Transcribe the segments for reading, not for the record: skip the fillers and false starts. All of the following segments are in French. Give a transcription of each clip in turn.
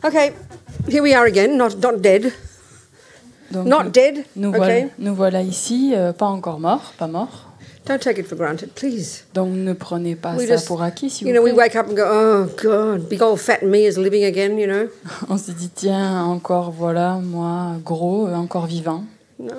Okay, here we are again, not dead. Donc, Not dead, nous voilà ici, pas encore morts, pas morts. Don't take it for granted, please. Donc ne prenez pas We ça just, pour acquis, s'il you vous know, we plaît. wake up and go, oh God, big old fat me is living again, you know. On se dit, tiens, encore voilà, moi, gros, encore vivant. No,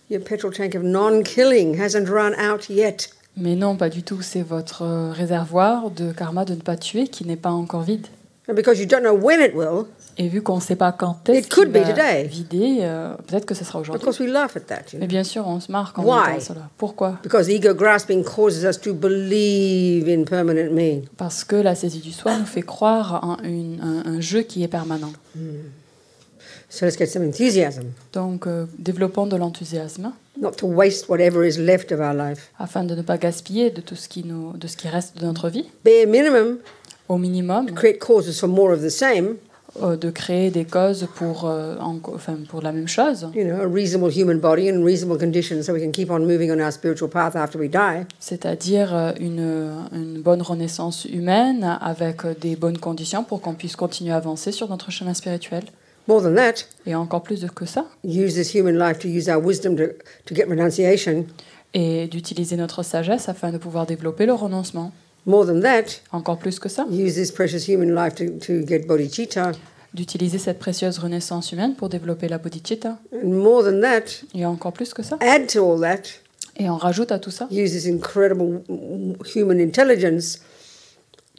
your petrol tank of non-killing hasn't run out yet. Mais non, pas du tout. C'est votre réservoir de karma de ne pas tuer qui n'est pas encore vide. And because you don't know when it will, Et vu qu'on ne sait pas quand est-ce It could qu'il be va today. vider, peut-être que ce sera of aujourd'hui. course we laugh at that, you Mais know. bien sûr, on se marre quand Why? on entend cela. Pourquoi? Because ego grasping causes us to believe in permanent me. Parce que la saisie du soi nous fait croire en un jeu qui est permanent. So let's get some enthusiasm, Donc, développons de l'enthousiasme not to waste whatever is left of our life. afin de ne pas gaspiller de tout ce qui reste de notre vie. Bare minimum, Au minimum, create causes for more of the same, de créer des causes pour la même chose, you know, a reasonable human body and reasonable conditions so we can keep on moving on our spiritual path after we die. c'est-à-dire une bonne renaissance humaine avec des bonnes conditions pour qu'on puisse continuer à avancer sur notre chemin spirituel. More than that, Et encore plus que ça, use this human life to use our wisdom to get renunciation. et d'utiliser notre sagesse afin de pouvoir développer le renoncement. More than that, Encore plus que ça, use this precious human life to get bodhicitta. d'utiliser cette précieuse renaissance humaine pour développer la bodhicitta. And more than that, Et encore plus que ça. add to all that, Et on rajoute à tout ça, use this incredible human intelligence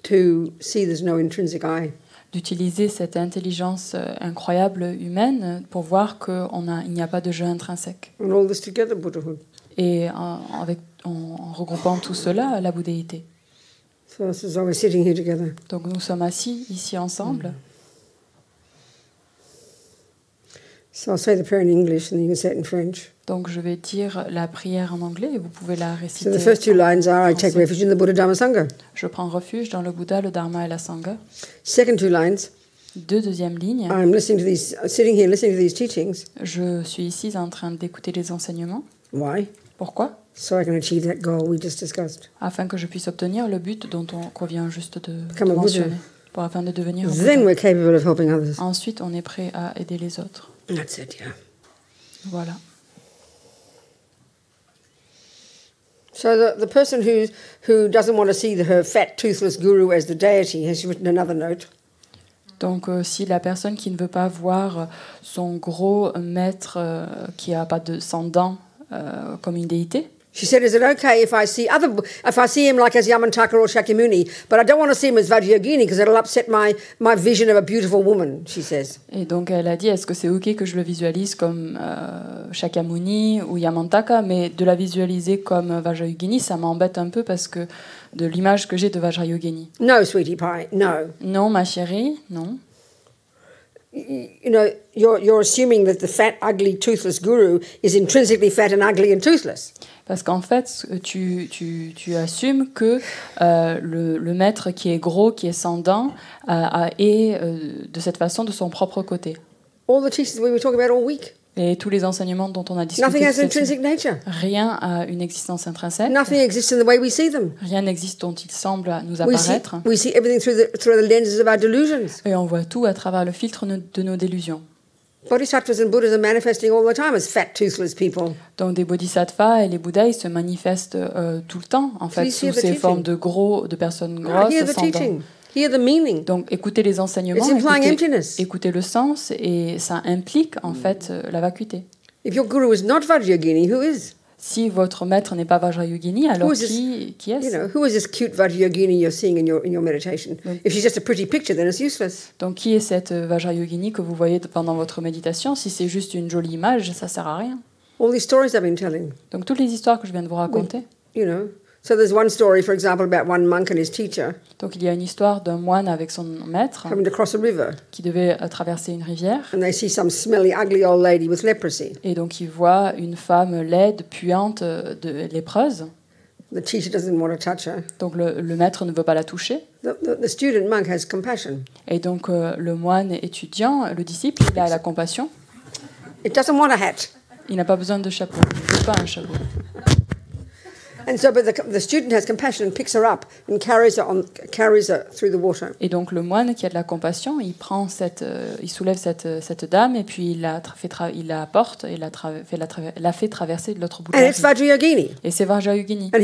to see there's no intrinsic I. d'utiliser cette intelligence incroyable humaine pour voir qu'il n'y a pas de jeu intrinsèque. And all this together, Buddhahood. Et en regroupant tout cela, la bouddhéité. So this is why we're sitting here together. Donc nous sommes assis ici ensemble. So I'll say the prayer in English and you can say it in French. Donc je vais dire la prière en anglais et vous pouvez la So réciter. the first two lines are, I take français. refuge in the Buddha, Dhamma, Sangha. Je prends refuge dans le Bouddha, le Dharma et la Sangha. Second two lines, Deuxième ligne, I'm sitting here listening to these teachings. je suis ici en train d'écouter les enseignements. Why? Pourquoi? So I can achieve that goal we just discussed. Afin que je puisse obtenir le but qu'on vient juste de Become a Buddha. mentionner. Afin de devenir un Then Bouddha. we're capable of helping others. Ensuite, on est prêt à aider les autres. That's it, yeah. Voilà. So the person who doesn't want to see her fat, toothless guru as the deity has written another note. Donc, si la personne qui ne veut pas voir son gros maître qui n'a pas de sans dents comme une déité, She said, is it okay if I see him like as Yamantaka or Shakyamuni, but I don't want to see him as Vajra Yogini because it'll upset my vision of a beautiful woman, she says. et donc elle a dit, est-ce que c'est ok que je le visualise comme Shakyamuni ou Yamantaka, mais de la visualiser comme Vajra Yogini, ça m'embête un peu parce que de l'image que j'ai de Vajra Yogini. No, sweetie pie, no. Non, ma chérie, non. You know, you're assuming that the fat, ugly, toothless guru is intrinsically fat and ugly and toothless. Parce qu'en fait, tu assumes que le maître qui est gros, qui est sans dents, est de cette façon de son propre côté. All the teachings we were talking about all week. Et tous les enseignements dont on a Nothing discuté, has an intrinsic nature. rien a une existence intrinsèque. Nothing exists in the way we see them. Rien n'existe dont il semble nous We see apparaître. everything through the lenses of our delusions. Et on voit tout à travers le filtre de nos délusions. Bodhisattvas and Buddhas are manifesting all the time as fat, toothless people. Donc des bodhisattvas et les bouddhas, ils se manifestent tout le temps, en fait, you sous hear the ces teaching? formes de personnes Hear grosses, the sans dents. teaching. Hear the meaning. Donc écoutez les enseignements, It's implying emptiness. écoutez le sens, et ça implique en fait la vacuité. If your guru is not Vajrayogini, who is? Si votre maître n'est pas Vajra Yogini, alors Who is this- qui You est-ce? know, who is this cute Vajrayogini you're seeing in your meditation? If she's just a pretty picture, then it's useless. Donc qui est cette Vajra Yogini que vous voyez pendant votre méditation? Si c'est juste une jolie image, ça sert à rien. All these stories I've been telling, Donc toutes les histoires que je viens de vous raconter. you know. So there's one story, for example, about one monk and his teacher Donc il y a une histoire d'un moine avec son maître having to cross a river, qui devait traverser une rivière. and they see some smelly, ugly old lady with leprosy. Et donc il voit une femme laide, puante, lépreuse. The teacher doesn't want to touch her. Donc le maître ne veut pas la toucher. The student monk has compassion. Et donc le moine étudiant, le disciple, il a la compassion. It doesn't want a hat. Il n'a pas besoin de chapeau. Il ne veut pas un chapeau. And so, but the student has compassion and picks her up and carries her through the water. Et donc le moine qui a de la compassion, il prend il soulève cette dame et puis il la porte et la fait traverser de l'autre bout de And la it's vie. Vajra Yogini. Et c'est Vajra Yogini. And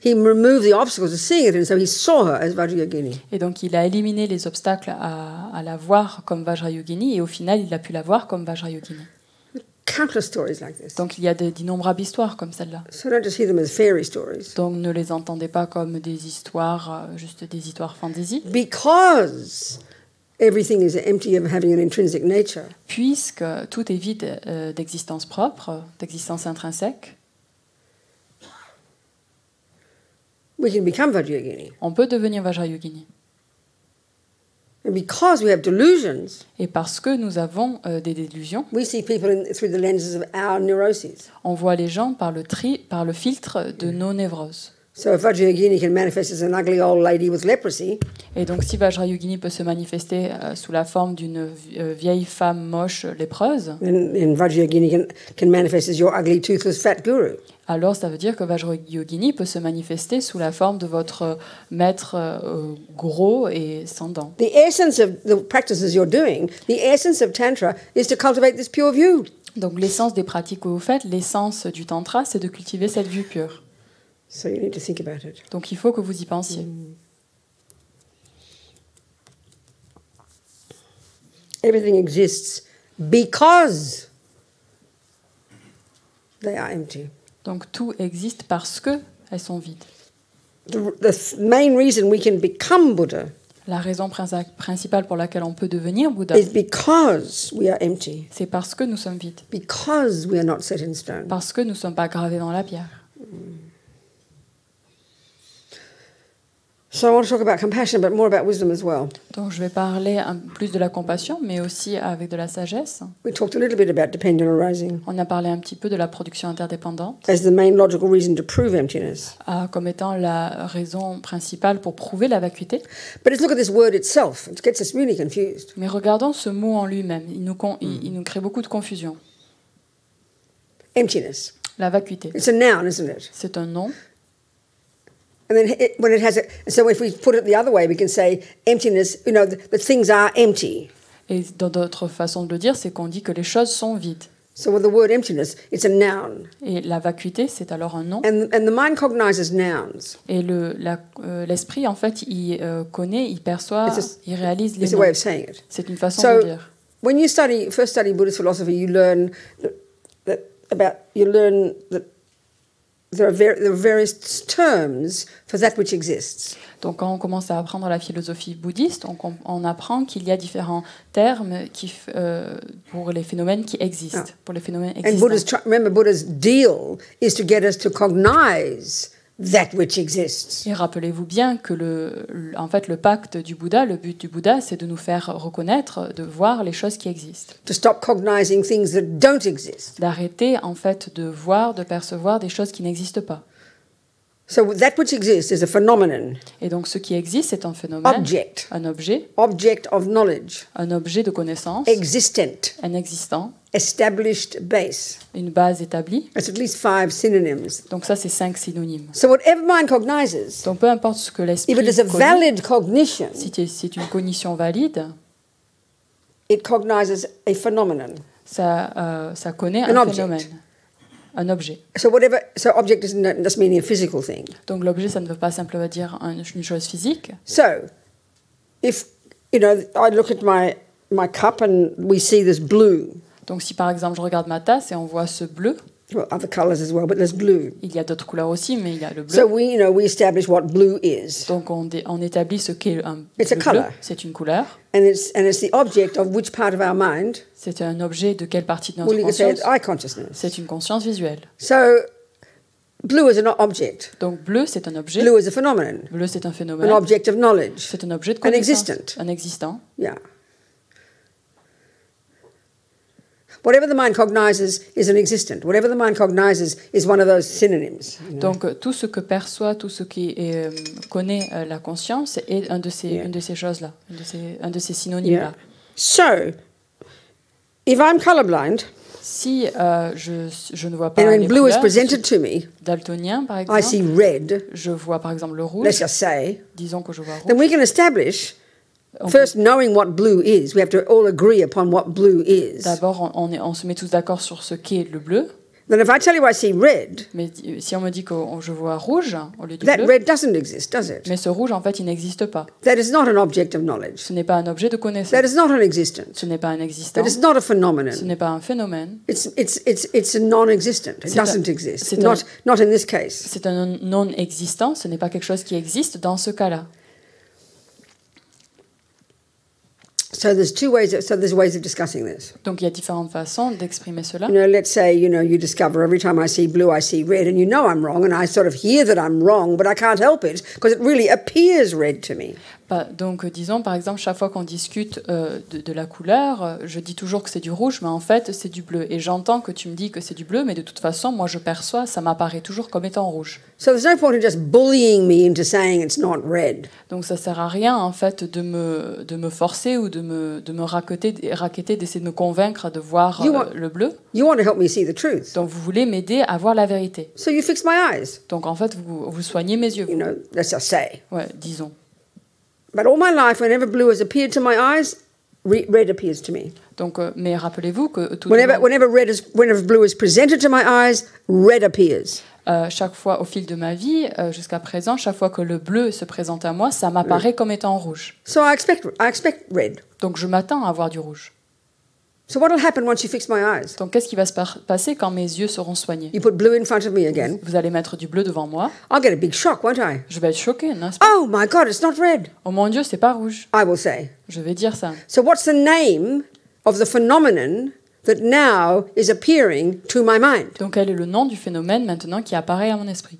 he removed the obstacles of seeing it, and so he saw her as Vajra Yogini. Et donc il a éliminé les obstacles à la voir comme Vajra Yogini et au final il a pu la voir comme Vajra Yogini. Countless stories like this. Donc il y a d'innombrables histoires comme celle-là. So don't just hear them as fairy stories. Donc ne les entendez pas comme des histoires, juste des histoires fantasy. Because everything is empty of having an intrinsic nature. Puisque tout est vide d'existence propre, d'existence intrinsèque, We can become Vajra Yogini. on peut devenir Vajra Yogini. And because we have delusions, Et parce que nous avons des délusions, we see people through the lenses of our neuroses. on voit les gens par le filtre de nos névroses. So if Vajra Yogini can manifest as an ugly old lady with leprosy, Et donc si Vajra Yogini peut se manifester sous la forme d'une vieille femme moche lépreuse, then Vajra Yogini can manifest as your ugly toothless fat guru. alors ça veut dire que Vajra Yogini peut se manifester sous la forme de votre maître gros et sans dents. The essence of the practices you're doing, the essence of Tantra is to cultivate this pure view. Donc l'essence des pratiques que vous faites, l'essence du tantra, c'est de cultiver cette vue pure. So you need to think about it. Donc il faut que vous y pensiez. Everything exists because they are empty. Donc tout existe parce que elles sont vides. The main reason we can become Buddha La raison principale pour laquelle on peut devenir Bouddha, is because we are empty, c'est parce que nous sommes vides, because we are not set in stone. parce que nous ne sommes pas gravés dans la pierre. So I want to talk about compassion, but more about wisdom as well. Donc je vais parler plus de la compassion, mais aussi avec de la sagesse. We talked a little bit about dependent arising On a parlé un petit peu de la production interdépendante as the main logical reason to prove emptiness. comme étant la raison principale pour prouver la vacuité. But let's look at this word itself. It gets us really confused. Mais regardons ce mot en lui-même. Il nous crée beaucoup de confusion. Emptiness. La vacuité. It's a noun, isn't it? C'est un nom. And then when it has so if we put it the other way, we can say emptiness, the things are empty. Et dans d'autres façons de le dire, c'est qu'on dit que les choses sont vides. So with the word emptiness, it's a noun. Et la vacuité, c'est alors un nom. And the mind cognizes nouns. Et l'esprit, en fait, il connaît, il perçoit, il réalise les It's a way noms. of saying it. C'est une façon So de dire. when you first study Buddhist philosophy, you learn that there are various terms for that which exists. Donc quand on commence à apprendre la philosophie bouddhiste, on apprend qu'il y a différents termes pour les phénomènes qui existent, pour les phénomènes And existants. remember, Buddha's deal is to get us to cognize that which exists. Et rappelez-vous bien que en fait, le pacte du Bouddha, le but du Bouddha, c'est de nous faire reconnaître, de voir les choses qui existent. To stop cognizing things that don't exist. D'arrêter, en fait, de voir, de percevoir des choses qui n'existent pas. So that which exists is a phenomenon. Et donc, ce qui existe, c'est un phénomène, Object. un objet Of knowledge. un objet de connaissance, Existent. un existant, Established base. une base établie. That's at least 5 synonyms. Donc ça, c'est 5 synonymes. So whatever mind cognizes, Donc peu importe ce que l'esprit if it is a connaît, valid cognition, si c'est une cognition valide, it cognizes a phenomenon. ça connaît An un object. phénomène, un objet. So object doesn't just mean a physical thing. Donc l'objet, ça ne veut pas simplement dire une chose physique. So if I look at my cup and we see this blue. Donc si par exemple je regarde ma tasse et on voit ce bleu, Well, other colors as well, but there's blue. il y a d'autres couleurs aussi, mais il y a le bleu. So we establish what blue is. Donc on établit ce qu'est un It's a bleu. color. C'est une couleur. And it's the object of which part of our mind? C'est un objet de quelle partie de notre Well, you could say conscience? it's eye consciousness. C'est une conscience visuelle. So blue is an object. Donc bleu, c'est un objet. Blue is a phenomenon. Bleu, c'est un phénomène. An object of knowledge. C'est un objet de An connaissance. existent. Un existant. Yeah. Whatever the mind cognizes is an existent. Whatever the mind cognizes is one of those synonyms. Donc tout ce que perçoit, tout ce qui connaît la conscience est une de ces choses-là, un de ces synonymes-là. So, if I'm colorblind, Si je ne vois pas And when les blue is couleurs, presented to me, daltonien par I see exemple, red, je vois par exemple le let's rouge, just say, disons que je vois then rouge. we can establish, On first knowing what blue is, we have to all agree upon what blue is. D'abord, on se met tous d'accord sur ce qu'est le bleu. Then if I tell you I see red, Mais si on me dit que je vois rouge au lieu du that bleu, red doesn't exist, does it? mais ce rouge, en fait, il n'existe pas. That is not an object of knowledge. Ce n'est pas un objet de connaissance. That is not an existent. Ce n'est pas un existant. That is not a Ce phenomenon. n'est pas un phénomène. It's a non-existent. It doesn't exist. Not in this case. C'est un non-existant. Ce n'est pas quelque chose qui existe dans ce cas-là. So there's ways of discussing this. Donc il y a différentes façons d'exprimer cela. Let's say, you discover every time I see blue, I see red, and you know I'm wrong, and I sort of hear that I'm wrong, but I can't help it because it really appears red to me. Donc disons par exemple chaque fois qu'on discute de la couleur, je dis toujours que c'est du rouge, mais en fait c'est du bleu. Et j'entends que tu me dis que c'est du bleu, mais de toute façon moi je perçois, ça m'apparaît toujours comme étant rouge. So there's no point in just bullying me into saying it's not red. Donc ça sert à rien en fait de me forcer ou de me raqueter, d'essayer de me convaitre de voir le bleu. You want to help me see the truth. Donc vous voulez m'aider à voir la vérité. So you fix my eyes. Donc en fait vous soignez mes yeux. Let's just say. Ouais, disons. But all my life, whenever blue has appeared to my eyes, red appears to me. Donc, mais rappelez-vous que whenever blue is presented to my eyes, red appears. Chaque fois au fil de ma vie, jusqu'à présent, chaque fois que le bleu se présente à moi, ça m'apparaît comme étant rouge. So I expect red. Donc je m'attends à voir du rouge. So what will happen once you fix my eyes? Donc qu'est-ce qui va se passer quand mes yeux seront soignés? You put blue in front of me again. Vous allez mettre du bleu devant moi. I'll get a big shock, won't I? Je vais être choquée, n'est-ce pas? Oh my God, it's not red. Oh mon Dieu, c'est pas rouge. I will say. Je vais dire ça. So what's the name of the phenomenon that now is appearing to my mind? Donc quel est le nom du phénomène maintenant qui apparaît à mon esprit?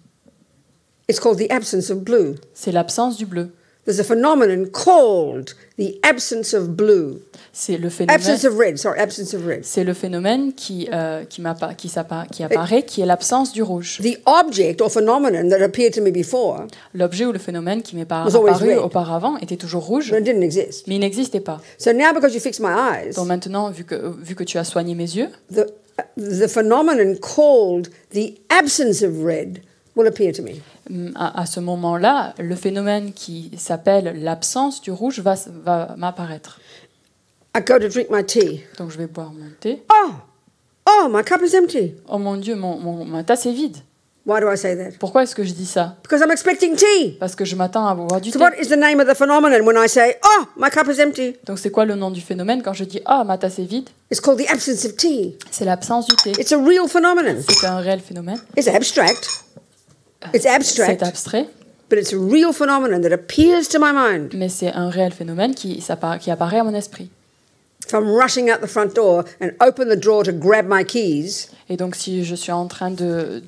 It's called the absence of blue. C'est l'absence du bleu. There's a phenomenon called the absence of blue. C'est le phénomène. Absence of red. Sorry, absence of red. C'est le phénomène qui apparaît, qui est l'absence du rouge. The object or phenomenon that appeared to me before. L'objet ou le phénomène qui m'est apparu auparavant était toujours rouge, but it didn't exist. Mais il n'existait pas. So now, because you fixed my eyes. Donc maintenant, vu que tu as soigné mes yeux, the phenomenon called the absence of red will appear to me. À ce moment-là, le phénomène qui s'appelle l'absence du rouge va m'apparaître. I go to drink my tea. Donc je vais boire mon thé. Oh, my cup is empty. Oh mon Dieu, ma tasse est vide. Why do I say that? Pourquoi est-ce que je dis ça? Because I'm expecting tea. Parce que je m'attends à boire du thé. So what is the name of the phenomenon when I say, oh, my cup is empty? Donc c'est quoi le nom du phénomène quand je dis ma tasse est vide? It's called the absence of tea. C'est l'absence du thé. It's a real phenomenon. C'est un réel phénomène. It's abstract. It's abstract. C'est abstrait. But it's a real phenomenon that appears to my mind. Mais c'est un réel phénomène qui apparaît à mon esprit. If I'm rushing out the front door and open the drawer to grab my keys. Et donc si je suis en train de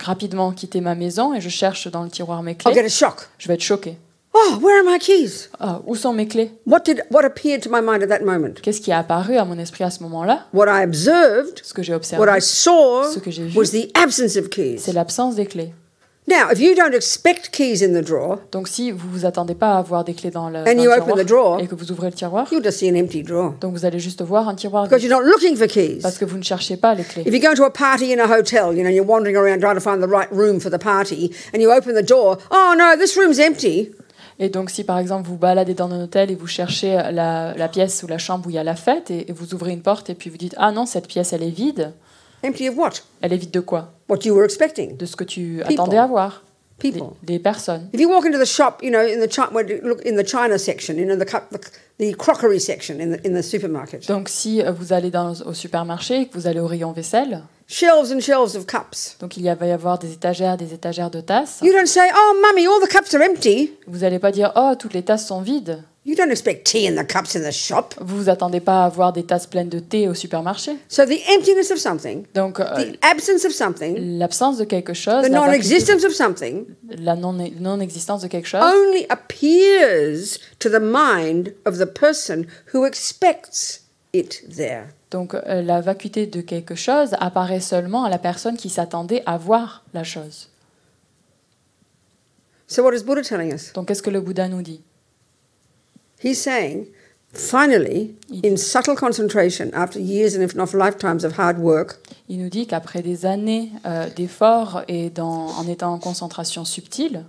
rapidement quitter ma maison et je cherche dans le tiroir mes clés, I'll get a shock. Je vais être choquée. Oh, where are my keys? Où sont mes clés? What appeared to my mind at that moment? Qu'est-ce qui est apparu à mon esprit à ce moment-là? What I observed, ce que j'ai observé, what I saw, ce que j'ai vu, was the absence of keys. C'est l'absence des clés. Now, if you don't expect keys in the drawer, donc si vous vous attendez pas à avoir des clés dans le tiroir et que vous ouvrez le tiroir, you'll just see an empty drawer. Donc vous allez juste voir un tiroir because you're not looking for keys. Parce que vous ne cherchez pas les clés. If you go to a party in a hotel, you're wandering around trying to find the right room for the party, and you open the door, oh no, this room's empty. Et donc si par exemple vous baladez dans un hôtel et vous cherchez la pièce ou la chambre où il y a la fête et vous ouvrez une porte et puis vous dites non, cette pièce elle est vide. Empty of what? Elle est vide de quoi? What you were expecting. De ce que tu attendais à voir. Des personnes. If you walk into the shop, in the china section, the crockery section in the supermarket. Donc si vous allez au supermarché et que vous allez au rayon vaisselle, shelves and shelves of cups. Donc il va y avoir des étagères de tasses. You don't say, "Oh, mummy, all the cups are empty." Vous n'allez pas dire toutes les tasses sont vides. You don't expect tea in the cups in the shop. Vous vous attendez pas à avoir des tasses pleines de thé au supermarché. So the emptiness of something, donc the absence of something, l'absence de quelque chose, the non-existence of something, la non-existence de quelque chose, only appears to the mind of the person who expects it there. Donc la vacuité de quelque chose apparaît seulement à la personne qui s'attendait à voir la chose. So what is Buddha telling us? Donc qu'est-ce que le Bouddha nous dit? He's saying Finally, in subtle concentration, after years and if not lifetimes of hard work, il nous dit qu'après des années d'efforts et en étant en concentration subtile,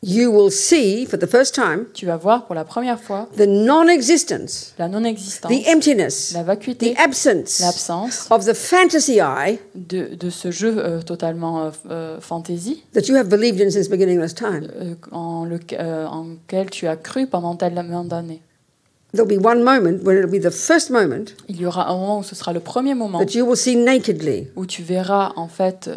you will see for the first time tu vas voir pour la première fois the non-existence, la non-existence, the emptiness, la vacuité, the absence l'absence of the fantasy eye de ce jeu totalement fantaisie that you have believed in since beginningless time. en lequel tu as cru pendant tellement d'années. There'll be one moment when it'll be the first moment Il y aura un moment où ce sera le premier moment that you will see nakedly où tu verras en fait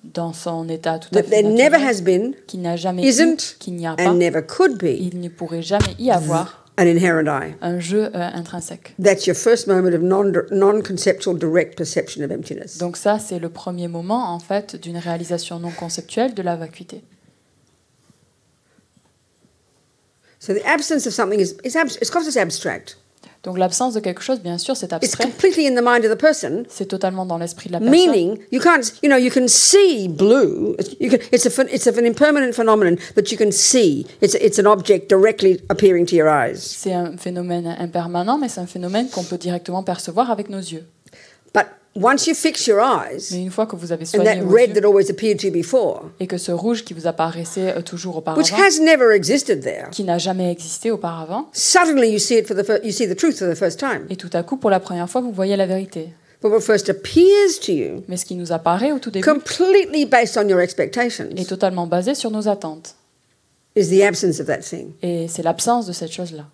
dans son état tout à that fait there never naturel has been, qu'il n'a jamais eu, isn't, qu'il n'y a pas, and never could be il ne pourrait jamais y avoir an inherent eye. un jeu intrinsèque. That's your first moment of non-conceptual direct perception of emptiness. Donc ça, c'est le premier moment en fait d'une réalisation non conceptuelle de la vacuité. So the absence of something is it's because it's abstract. Donc l'absence de quelque chose, bien sûr, c'est It's abstrait. completely in the mind of the person. C'est totalement dans l'esprit de la personne. Meaning, you can't, you can see blue. It's an impermanent phenomenon that you can see. It's an object directly appearing to your eyes. C'est un phénomène impermanent, mais c'est un phénomène qu'on peut directement percevoir avec nos yeux. But once you fix your eyes, Mais une fois que vous avez and soigné that vos red yeux, that always appeared to you before, et que ce rouge qui vous apparaissait toujours which auparavant, has never existed there, qui n'a jamais existé auparavant, suddenly you see it you see the truth for the first time. et tout à coup, pour la première fois, vous voyez la vérité. But what first appears to you, Mais ce qui nous apparaît au tout début completely based on your expectations, est totalement basé sur nos attentes. is the absence of that thing. Et c'est l'absence de cette chose-là.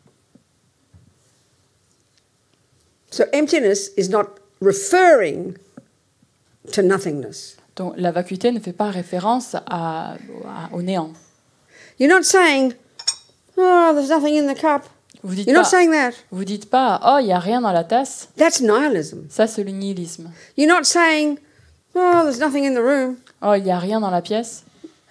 So emptiness is not referring to nothingness. Donc la vacuité ne fait pas référence au néant. You're not saying, oh, there's nothing in the cup. Vous dites You're not pas, saying that. vous dites pas, oh, il n'y a rien dans la tasse. That's nihilism. Ça, c'est le nihilisme. You're not saying, oh, there's nothing in the room. Oh, il n'y a rien dans la pièce.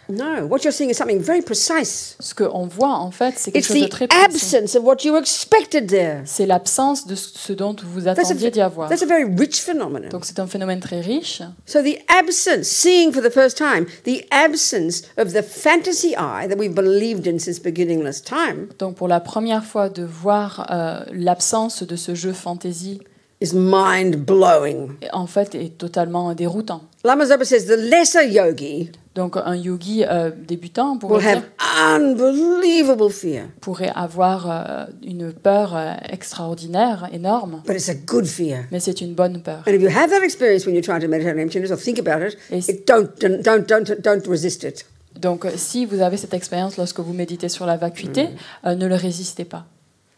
No, what you're seeing is something very precise. Ce qu'on voit, en fait, c'est quelque It's chose de the très précis. absence of what you expected there. C'est l'absence de ce dont vous attendiez d'y avoir. That's a very rich phenomenon. Donc c'est un phénomène très riche. So the absence, seeing for the first time, the absence of the fantasy eye that we've believed in since beginningless time Donc pour la première fois, de voir l'absence de ce jeu fantaisie, is mind-blowing. en fait, est totalement déroutant. Lama Zopa says the lesser yogi Donc un yogi débutant will have unbelievable fear, pourrait avoir une peur extraordinaire, énorme, but it's a good fear. mais c'est une bonne peur. And if you have that experience when you're trying to meditate on emptiness or think about it, Et don't resist it. Donc si vous avez cette expérience lorsque vous méditez sur la vacuité, ne le résistez pas.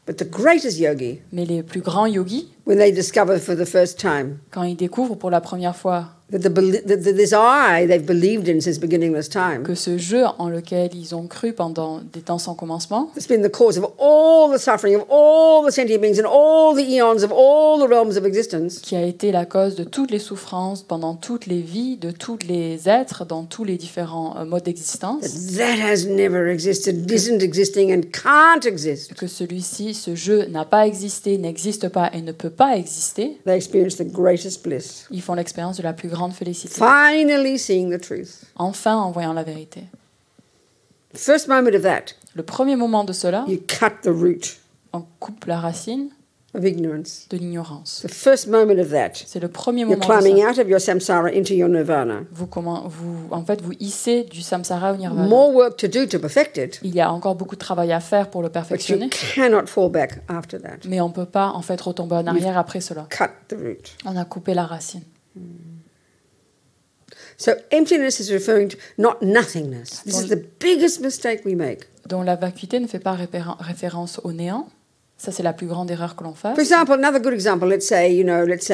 But the greatest yogi, Mais les plus grands yogis, when they discover for the first time quand ils découvrent pour la première fois that this eye they've believed in since beginningless time, que ce jeu en lequel ils ont cru pendant des temps sans commencement, it's been the cause of all the suffering of all the sentient beings and all the eons of all the realms of existence, qui a été la cause de toutes les souffrances pendant toutes les vies, de tous les êtres, dans tous les différents modes d'existence, that has never existed, isn't existing, and can't exist. que celui-ci, ce jeu n'a pas existé, n'existe pas et ne peut pas exister, They experience the greatest bliss, ils font l'expérience de la plus grande félicité. finally seeing the truth. Enfin en voyant la vérité. First moment of that, Le premier moment de cela, you cut the root on coupe la racine of ignorance. de l'ignorance. The first moment of that, C'est le premier you're moment de climbing ça. out of your samsara into your nirvana. Vous hissez du samsara au nirvana. More work to do to perfect it, Il y a encore beaucoup de travail à faire pour le but you perfectionner, cannot fall back after that. mais on ne peut pas en fait retomber en arrière après cela. Cut the root. On a coupé la racine. So emptiness is referring to not nothingness. This is the biggest mistake we make. Donc la vacuité ne fait pas référence au néant. Ça, c'est la plus grande erreur que l'on fasse. For example, another good example, let's say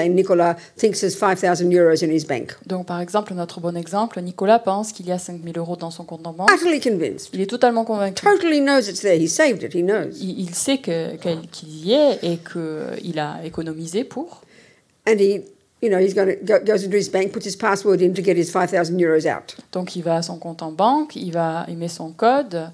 Nicola thinks there's 5,000 euros in his bank. Donc, par exemple, notre bon exemple, Nicolas pense qu'il y a 5 000 euros dans son compte en banque. Utterly convinced. Il est totalement convaincu. Totally knows it's there. He saved it. He knows. Il sait qu'il y est et qu'il a économisé pour. And he, he's goes into his bank, puts his password in to get his 5,000 euros out. Donc, il va à son compte en banque, il met son code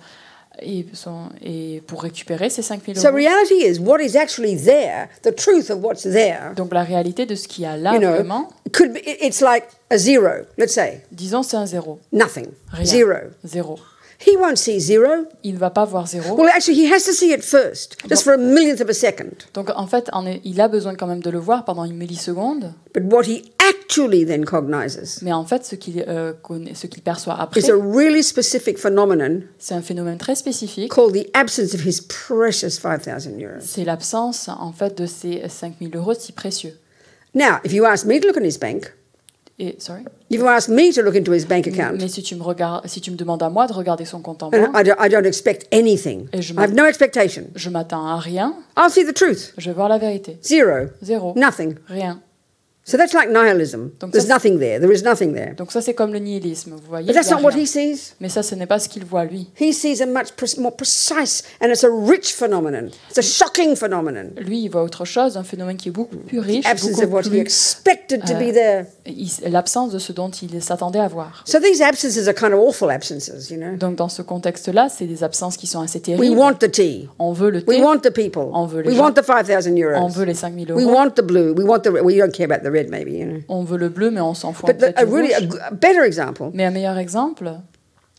et pour récupérer ces 5 000 So euros. reality is what is actually there, the truth of what's there. Donc, la réalité de ce qu'il y a là, vraiment, Could be, it's like a zero, let's say. disons, c'est un zéro. Nothing. Rien. Zero. Zéro. he won't see zero. il ne va pas voir 0. Well, actually, he has to see it first, just for a millionth of a second. Donc en fait, il a besoin quand même de le voir pendant une milliseconde. But what he actually then cognizes Mais en fait, ce qu'il perçoit après, is a really specific phenomenon c'est un phénomène très spécifique. called the absence of his precious 5,000 euros. C'est l'absence en fait de ces 5 000 euros si précieux. Now, if you ask me to look in his bank, if you ask me to look into his bank account, Mais si tu me demandes à moi de regarder son compte en and banque, I don't expect anything, Et I have no expectation, je m'attends à rien, I'll see the truth. je vais voir la vérité. Zero. 0, Nothing. rien. So that's like nihilism. Donc There's ça, nothing there. There is nothing there. Donc ça c'est comme le nihilisme, vous voyez. But that's il y a not what rien. he sees. Mais ça, ce n'est pas ce qu'il voit lui. He sees a much more precise, and it's a rich phenomenon. It's a shocking phenomenon. Lui, il voit autre chose, un phénomène qui est beaucoup plus riche, Absence of beaucoup what he plus expected to be there. l'absence de ce dont il s'attendait à voir. So these absences are kind of awful absences, you know. Donc dans ce contexte-là, c'est des absences qui sont assez We terribles. want the tea. On veut le We thé, want the people. On veut les We gens. want the 5,000 euros. on veut les 5 000 We euros, want the blue. We want the. Well, you don't care about the red, maybe, you know. on veut le bleu, mais on s'en fout But en fait a du really rouge. a better example. Mais un meilleur exemple,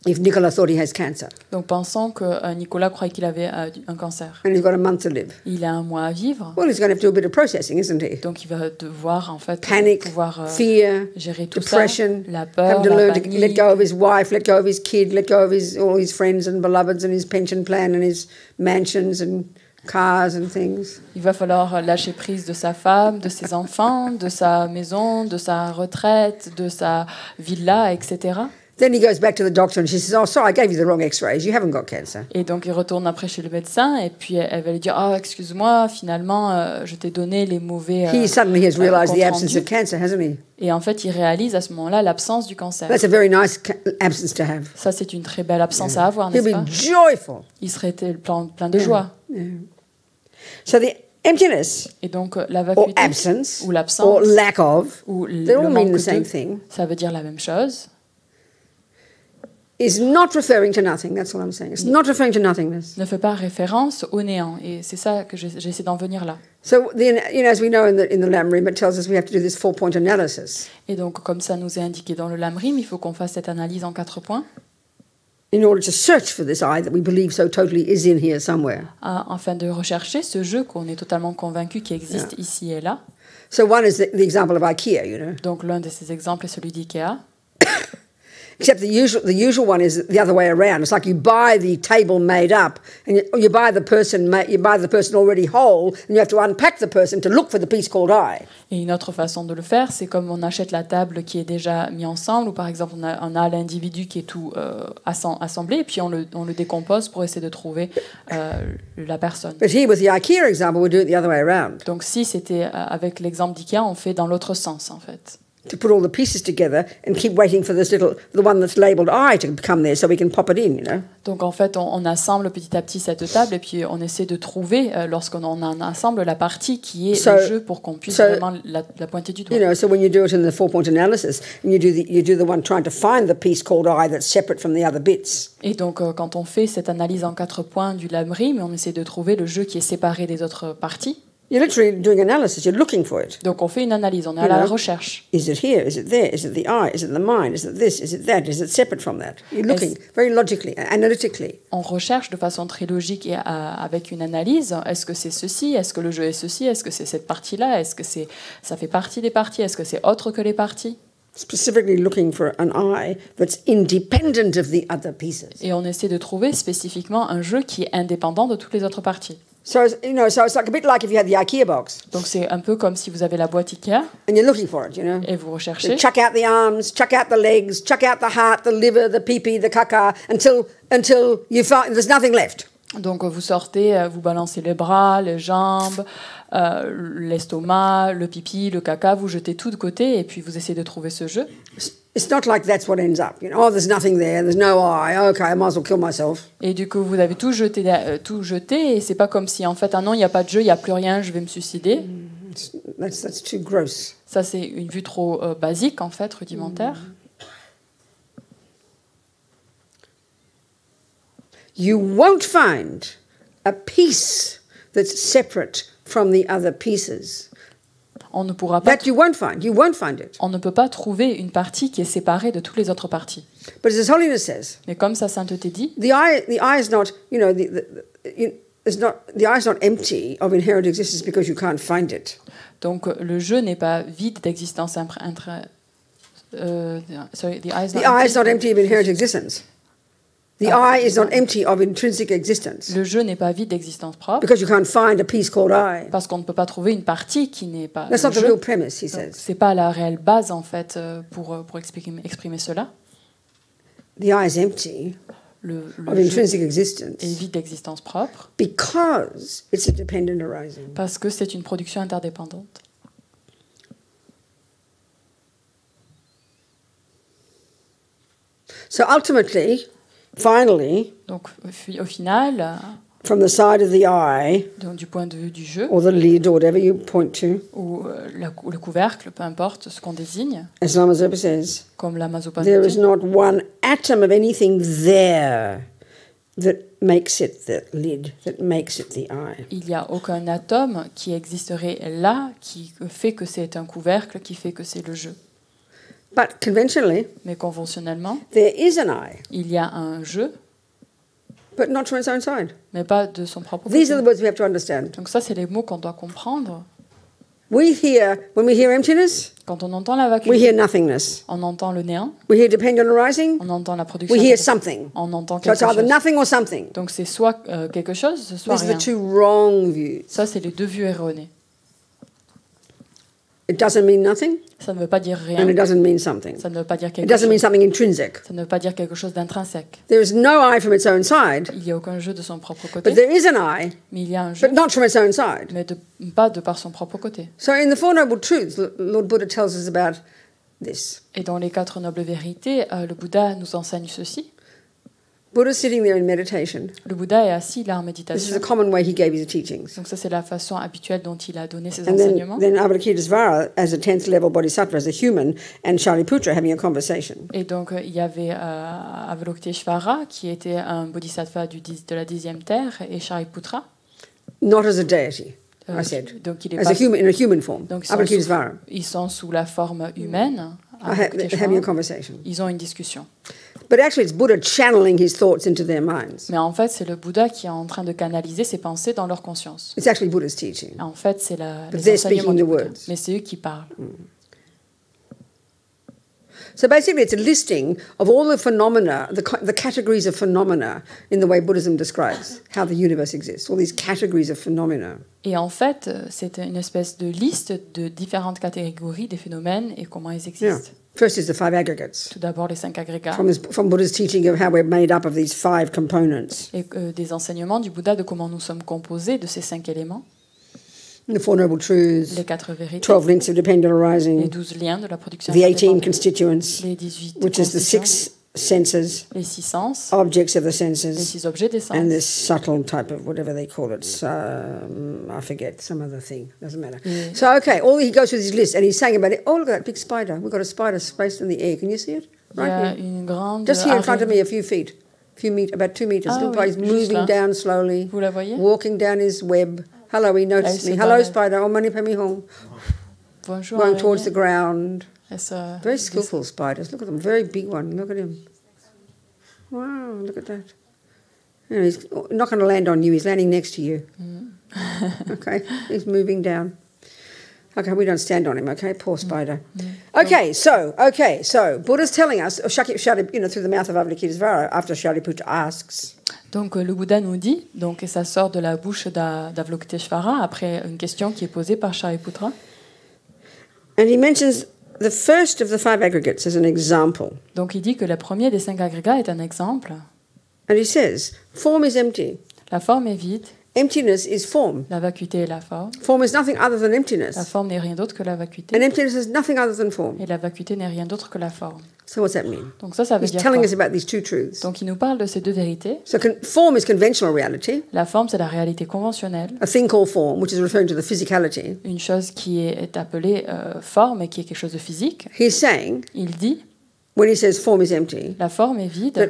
If Nicola thought he has cancer donc pensons que Nicolas croyait qu'il avait un cancer. and he's got a month to live, Il a un mois à vivre, well, he's going to have to do a bit of processing, isn't he? donc il va devoir en fait Panic, pouvoir fear, gérer tout depression, ça, la having peur, to la learn to let panique. go of his wife, let go of his kid, let go of all his friends and beloveds and his pension plan and his mansions and cars and things. Il va falloir lâcher prise de sa femme, de ses enfants, de sa maison, de sa retraite, de sa villa, etc. Then he goes back to the doctor and she says, "Oh, sorry, I gave you the wrong X-rays. You haven't got cancer." Et donc il retourne après chez le médecin et puis elle va lui dire oh excuse-moi finalement je t'ai donné les mauvais He suddenly has realised the comptes absence rendus. of cancer, hasn't he? Et en fait il réalise à ce moment-là l'absence du cancer. That's a very nice absence to have. Ça c'est une très belle absence à avoir, He'll n'est-ce be pas? joyful. Il serait plein de joie. So the emptiness Et donc la or vacuité absence ou or l'absence lack of, ou they all le mean manque the same de, thing, ça veut dire la même chose. is not referring to nothing. That's all I'm saying. It's not referring to nothingness. Ne fait pas référence au néant et c'est ça que j'essaie d'en venir là. So then, you know, as we know in the Lamrim, it tells us we have to do this 4-point analysis Et donc comme ça nous est indiqué dans le Lamrim, il faut qu'on fasse cette analyse en 4 points in order to search for this I that we believe so totally is in here somewhere. afin de rechercher ce jeu qu'on est totalement convaincu qui existe ici et là. So one is the example of IKEA, you know. Donc l'un de ces exemples est celui d'IKEA. Except the usual one is the other way around. It's like you buy the table made up, and you buy the person already whole, and you have to unpack the person to look for the piece called I. Et une autre façon de le faire, c'est comme on achète la table qui est déjà mise ensemble, ou par exemple on a l'individu qui est tout assemblé, et puis on le décompose pour essayer de trouver la personne. But here with the IKEA example, we do it the other way around. Donc si c'était avec l'exemple d'IKEA, on fait dans l'autre sens en fait. To put all the pieces together and keep waiting for the one that's labelled I to come there so we can pop it in, you know. Donc en fait, on assemble petit à petit cette table et puis on essaie de trouver, lorsqu'on en assemble, la partie qui est le jeu pour qu'on puisse vraiment la pointer du doigt. You know, so when you do it in the 4-point analysis, and you do the one trying to find the piece called I that's separate from the other bits. Et donc quand on fait cette analyse en 4 points du Lamrim, on essaie de trouver le jeu qui est séparé des autres parties. You're literally doing analysis. You're looking for it. Donc on fait une analyse, on est à la recherche. Is it here? Is it there? Is it the I? Is it the mind? Is it this? Is it that? Is it separate from that? You're looking very logically, analytically. On recherche de façon très logique et avec une analyse. Est-ce que c'est ceci? Est-ce que le jeu est ceci? Est-ce que c'est cette partie-là? Est-ce que ça fait partie des parties? Est-ce que c'est autre que les parties? Specifically looking for an I that's independent of the other pieces. Et on essaie de trouver spécifiquement un jeu qui est indépendant de toutes les autres parties. So it's like a bit like if you had the IKEA box. Donc c'est un peu comme si vous avez la boîte IKEA and you're looking for it, you know. Et vous recherchez. Chuck out the arms, chuck out the legs, chuck out the heart, the liver, the pee-pee, the caca, until you find there's nothing left. Donc vous sortez, vous balancez les bras, les jambes, l'estomac, le pipi, le caca, vous jetez tout de côté et puis vous essayez de trouver ce jeu. It's not like that's what ends up. You know, oh, there's nothing there. There's no I. Okay, I might as well kill myself. Et du coup, vous avez tout jeté et c'est pas comme si en fait, ah non, il n'y a pas de jeu, il n'y a plus rien, je vais me suicider. That's too gross. Ça, c'est une vue trop basique en fait, rudimentaire. You won't find a piece that's separate from the other pieces On ne pourra pas. That you won't find. You won't find it. On ne peut pas trouver une partie qui est séparée de toutes les autres parties. But as Holiness says, Mais comme sa sainteté dit, the eye is not, the eye is not empty of inherent existence because you can't find it. donc le jeu n'est pas vide d'existence sorry, the eye is not empty of inherent existence. The eye is not empty of intrinsic existence. Le jeu n'est pas vide d'existence propre. Because you can't find a piece called I. Parce qu'on ne peut pas trouver une partie qui n'est pas. That's not the real premise, he says. C'est pas la réelle base en fait pour exprimer cela. The eye is empty of intrinsic existence. Est vide d'existence propre. Because it's a dependent arising. Parce que c'est une production interdépendante. So ultimately, finally, donc au final, from the side of the eye, donc du point de vue du jeu, or the lid, or whatever you point to, ou le couvercle, peu importe ce qu'on désigne, as Lama Zopa says, comme la Mazopa there is not one atom of anything there that makes it the lid, that makes it the eye. Il n'y a aucun atome qui existerait là, qui fait que c'est un couvercle, qui fait que c'est le jeu. But conventionally, mais conventionnellement, there is an eye. Il y a un jeu, but not from its own side. Mais pas de son propre côté. These are the words we have to understand. Donc ça, c'est les mots qu'on doit comprendre. When we hear emptiness, quand on entend la vacuité, we hear nothingness. On entend le néant. We hear dependent arising. On entend la production. We hear something. On entend so quelque it's either chose. nothing or something. Donc c'est soit quelque chose, soit These rien. are the two wrong views. Ça, c'est les deux vues erronées. It doesn't mean nothing. Ça ne veut pas dire rien. And it doesn't mean something. Ça ne veut pas dire quelque It doesn't chose. mean something intrinsic. Ça ne veut pas dire quelque chose d'intrinsèque. There is no eye from its own side. Il n'y a aucun jeu de son propre côté. But there is an eye. Mais il y a un jeu. But not from its own side. Mais pas de par son propre côté. So in the Four Noble Truths, Lord Buddha tells us about this. Et dans les 4 nobles vérités, le Bouddha nous enseigne ceci. Buddha sitting there in meditation. Le Bouddha est assis là en This is méditation. the common way he gave his teachings. Donc ça, c'est la façon habituelle dont il a donné ses And enseignements. then Avalokitesvara, as a 10th level bodhisattva, as a human, and Shariputra having a conversation. Et donc, il y avait Avalokiteshvara, qui était un bodhisattva de la 10e terre, et Shariputra. Not as a deity, I said. Donc, il est as pas, a human, in a human form. donc Avalokitesvara. ils sont sous la forme humaine. Having a conversation. Ils ont une discussion. But actually, it's Buddha channeling his thoughts into their minds. Mais en fait, c'est le Bouddha qui est en train de canaliser ses pensées dans leur conscience. It's actually Buddha's teaching. En fait, c'est But les they're enseignements speaking du the Bouddha. words. Mais c'est eux qui parlent. So basically, it's a listing of all the phenomena, the categories of phenomena in the way Buddhism describes how the universe exists, all these categories of phenomena. Et en fait, c'est une espèce de liste de différentes catégories des phénomènes et comment ils existent. Yeah. First is the 5 aggregates. Tout d'abord, les 5 agrégats. From Buddha's teaching of how we're made up of these 5 components. Et des enseignements du Bouddha de comment nous sommes composés de ces 5 éléments. The Four Noble Truths, Les 4 vérités. 12 links of dependent Les arising, 12 liens de la production. the 18 interdépendante, constituents, les 18 which is the constituants, 6 senses, les 6 sens, objects of the les senses, 6 objets des sens. and this subtle type of whatever they call it. I forget, some other thing. Doesn't matter. So, okay, he goes through this list and he's saying about it. Oh, look at that big spider. We've got a spider spaced in the air. Can you see it? Il y a une grande Just here in front of araignée. me, a few feet. About 2 meters. Ah, Look, oui, he's juste moving là. down slowly, Vous la voyez? walking down his web. Hello, he noticed Elle me. se Hello, balade. spider. Oh, mani pemi hong. Bonjour. Going towards araignée. the ground. Elle se- Very skillful spiders. Look at them. Very big one. Look at him. Wow, look at that. You know, he's not going to land on you. He's landing next to you. Okay, he's moving down. Okay, we don't stand on him, okay? Poor spider. Okay, so Buddha's telling us, through the mouth of Avalokitesvara, after Shariputra asks. Donc le Bouddha nous dit, donc, et ça sort de la bouche d'Avalokiteshvara après une question qui est posée par Shariputra. And he mentions the first of the 5 aggregates as an example. Donc il dit que le premier des 5 agrégats est un exemple. And he says, form is empty. La forme est vide, Emptiness is form. la vacuité est la forme. Form is nothing other than La emptiness. forme n'est rien d'autre que la vacuité. And emptiness is nothing other than form. Et la vacuité n'est rien d'autre que la forme. So what's that mean? Donc ça veut He's dire telling quoi? us about these 2 truths. Donc il nous parle de ces 2 vérités. So form is conventional reality, La forme, c'est la réalité conventionnelle. a thing called form, which is referring to the physicality. Une chose qui est appelée forme et qui est quelque chose de physique. He's saying, Il dit, when he says form is empty, la forme est vide, that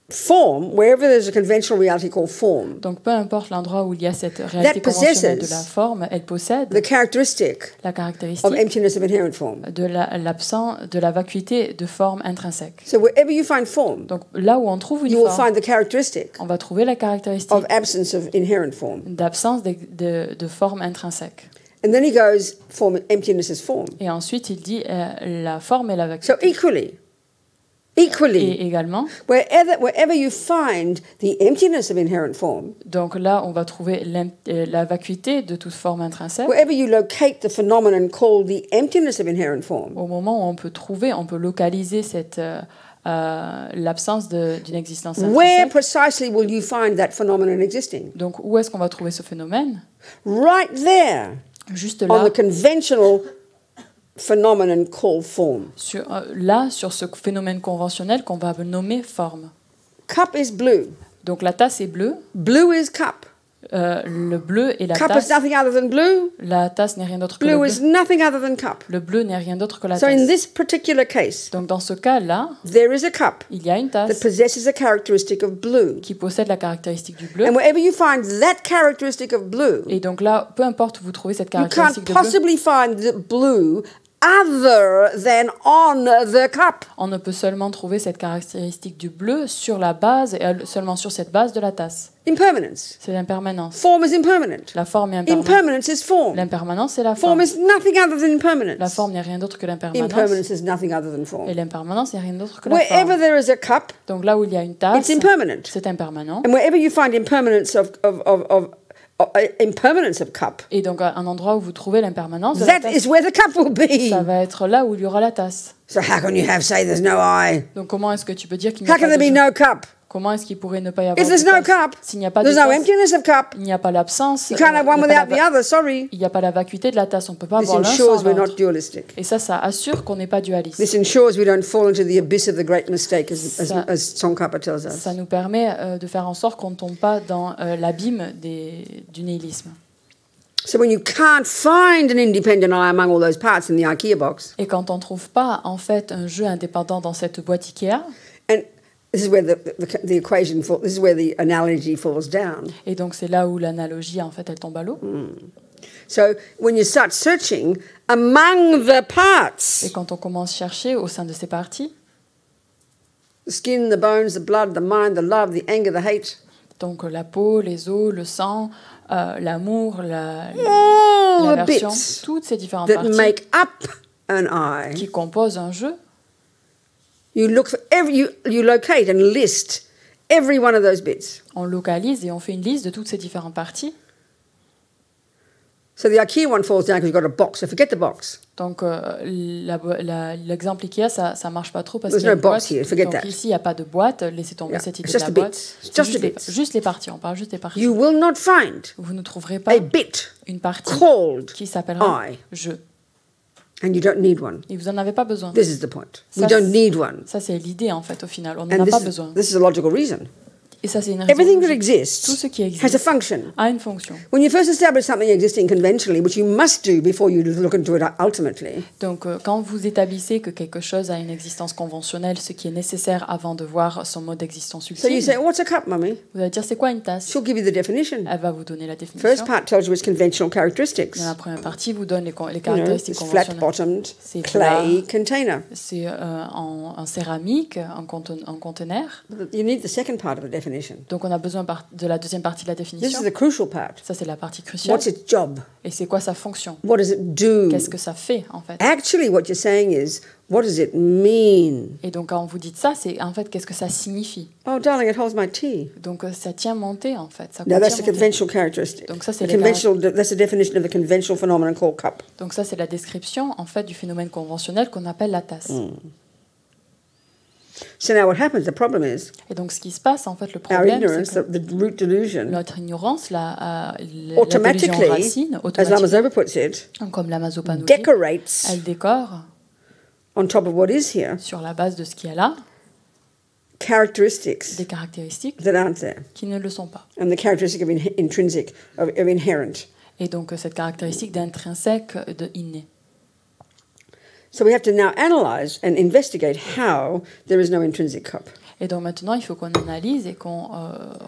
form, wherever there's a conventional reality called form, Donc peu importe l'endroit où il y a cette réalité conventionnelle de la forme, elle possède the characteristic la of caractéristique emptiness of inherent form. de l'absence de la vacuité de forme intrinsèque. So wherever you find form, Donc là où on trouve une you will forme, find the characteristic on va trouver la caractéristique of absence of inherent form. d'absence de forme intrinsèque. And then he goes, form, emptiness is form. Et ensuite, il dit la forme et la So vacuité. equally, Et également, wherever you find the emptiness of inherent form, donc là, on va trouver la vacuité de toute forme intrinsèque. wherever you locate the phenomenon called the emptiness of inherent form, Au moment où on peut localiser cette l'absence d'une existence where intrinsèque. precisely will you find that phenomenon existing? Donc, où est-ce qu'on va trouver ce phénomène? Right there, Juste on là, the conventional phenomenon called form. sur ce phénomène conventionnel qu'on va nommer forme. Cup is blue. Donc, la tasse est bleue. Blue is cup. Le bleu et la Cup tasse. is nothing other than blue. La tasse n'est rien d'autre que le Blue bleu. is nothing other than cup. Le bleu n'est rien d'autre que la So in tasse. this particular case, Donc dans ce cas-là, there is a cup il y a une that tasse possesses a characteristic of blue. qui possède la caractéristique du bleu. And wherever you find that characteristic of blue, Et donc là, peu importe où vous trouvez cette you can't caractéristique de bleu, possibly find the blue other than on the cup. on ne peut seulement trouver cette caractéristique du bleu sur la base, et seulement sur cette base de la tasse. Impermanence. C'est l'impermanence. Form is impermanent. La forme est impermanente. Impermanence is form. L'impermanence, c'est la Form forme. is nothing other than La impermanence. forme n'est rien d'autre que l'impermanence. Impermanence is nothing other than Et form. l'impermanence n'est rien d'autre que la Wherever forme. there is a cup, Donc là où il y a une tasse, it's impermanent. c'est impermanent. And wherever you find impermanence of impermanence of cup, Et donc un endroit où vous trouvez l'impermanence de la that tasse, is where the cup will be. ça va être là où il y aura la tasse. So how can you say there's no I? Donc comment est-ce que tu peux dire qu'il n'y a How can pas there de be jeu? no cup? Comment est-ce qu'il pourrait ne pas y avoir If there's de no tasse? cup, S'il n'y a pas de there's no tasse, emptiness of cup. il n'y a pas l'absence. You can't have one il n'y a without pas the other, sorry. il n'y a pas la vacuité de la tasse. On ne peut pas This avoir l'un ensures sans we're not l'autre. dualistic. Et ça assure qu'on n'est pas dualiste. This ensures we don't fall into the abyss of the great mistake, Ça- as Tsongkhapa tells us. Ça nous permet de faire en sorte qu'on ne tombe pas dans l'abîme du nihilisme. So when you can't find an independent I among all those parts in the IKEA box, Et quand on ne trouve pas en fait un jeu indépendant dans cette boîte Ikea, and this is where the equation this is where the analogy falls down. et donc c'est là où l'analogie en fait elle tombe à l'eau. So when you start searching among the Et parts, quand on commence à chercher au sein de ces parties, the skin, the bones, the blood, the mind, the love, the anger, the hate, donc la peau, les os, le sang, l'amour, all the l'aversion, bits toutes ces différentes that parties make up an I, qui composent un jeu, you look for you locate and list every one of those bits. on localise et on fait une liste de toutes ces différentes parties. So the IKEA one falls down because you've got a box. So forget the box. Donc l'exemple Ikea, ça marche pas trop parce There's qu'il y a no une boîte. box here, forget Donc that. ici, il n'y a pas de boîte. Laissez tomber Yeah, cette idée it's de just la the boîte. bits. C'est Just juste, the bits. juste les parties. On parle juste des parties. You will not find Vous ne trouverez pas a bit une partie called qui s'appellera I, jeu. and you don't need one. Et vous n'en avez pas besoin. This is the point. We Ça, don't need one. Ça, c'est l'idée, en fait, au final. On n'en And a pas besoin. this is a logical reason. Et ça, c'est une raison Everything that logique. Tout exists ce qui has a existe function. a une fonction. When you first establish something existing conventionally, which you must do before you look into it ultimately, Donc, quand vous établissez que quelque chose a une existence conventionnelle, ce qui est nécessaire avant de voir son mode d'existence so you ultime, say, what's a cup, mummy? vous allez dire, c'est quoi une tasse? She'll give you the definition. Elle va vous donner la définition. First part tells you its conventional characteristics. Dans la première partie, vous donne les You know, caractéristiques it's conventionnelles. flat-bottomed, C'est clay container. C'est en céramique, en conteneur. But you need the second part of the definition. Donc, on a besoin de la deuxième partie de la This définition. is the crucial part. Ça, c'est la partie cruciale. What's its job? Et c'est quoi sa fonction? What does it do? Qu'est-ce que ça fait, en fait? Actually, what you're saying is, what does it mean? Et donc, quand vous dites ça, c'est en fait, qu'est-ce que ça signifie? Oh, darling, it holds my tea. Donc, ça tient monter, en fait. Ça Now, that's the contient monter. conventional characteristic. Donc, ça, c'est That's the definition of the conventional phenomenon called cup. Donc, ça, c'est la description, en fait, du phénomène conventionnel qu'on appelle la tasse. So now what happens, the problem is, Et donc, ce qui se passe, en fait, le our problème, ignorance, c'est que the root delusion, notre ignorance, la délusion automatically, racine, as automatiquement, Lama puts it, comme la Mazoppa nous dit, decorates elle décore on top of what is here sur la base de ce qu'il y a là, characteristics des caractéristiques that aren't there, qui ne le sont pas. and the characteristic of intrinsic, of inherent. Et donc, cette caractéristique d'intrinsèque, de inné. So we have to now analyze and investigate how there is no intrinsic cup. Et donc maintenant, il faut qu'on analyse et qu'on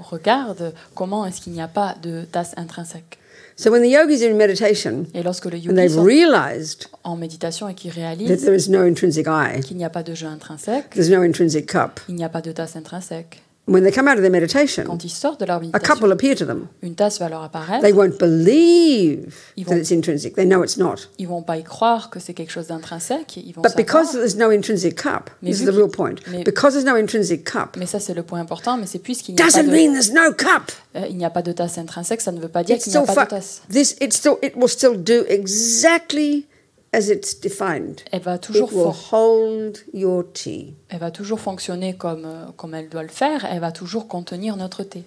regarde comment est-ce qu'il n'y a pas de tasse intrinsèque. So when the yogis are in meditation, Et lorsque le and yogi they've realized en méditation et qu'il that réalise there is no intrinsic I, qu'il n'y a pas de jeu intrinsèque, there's no intrinsic cup, il n'y a pas de tasse intrinsèque. when they come out of their meditation, Quand ils sortent de leur a cup méditation, will appear to them. une tasse va leur apparaître. They won't believe Ils that vont- it's intrinsic. They know it's not. Ils vont pas y croire que c'est quelque chose d'intrinsèque. Ils vont But because savoir. there's no intrinsic cup, Mais this is vu the qu'il- real point. mais- Because there's no intrinsic cup, Mais ça, c'est le point important. Mais c'est puisqu'il n'y a pas doesn't de, mean there's no cup. il n'y a pas de tasse intrinsèque, ça ne veut pas dire It's qu'il n'y a still pas de fu- tasse. it will still do exactly as it's defined. Elle va It toujours, will hold your tea. elle va toujours fonctionner comme elle doit le faire. Elle va toujours contenir notre thé.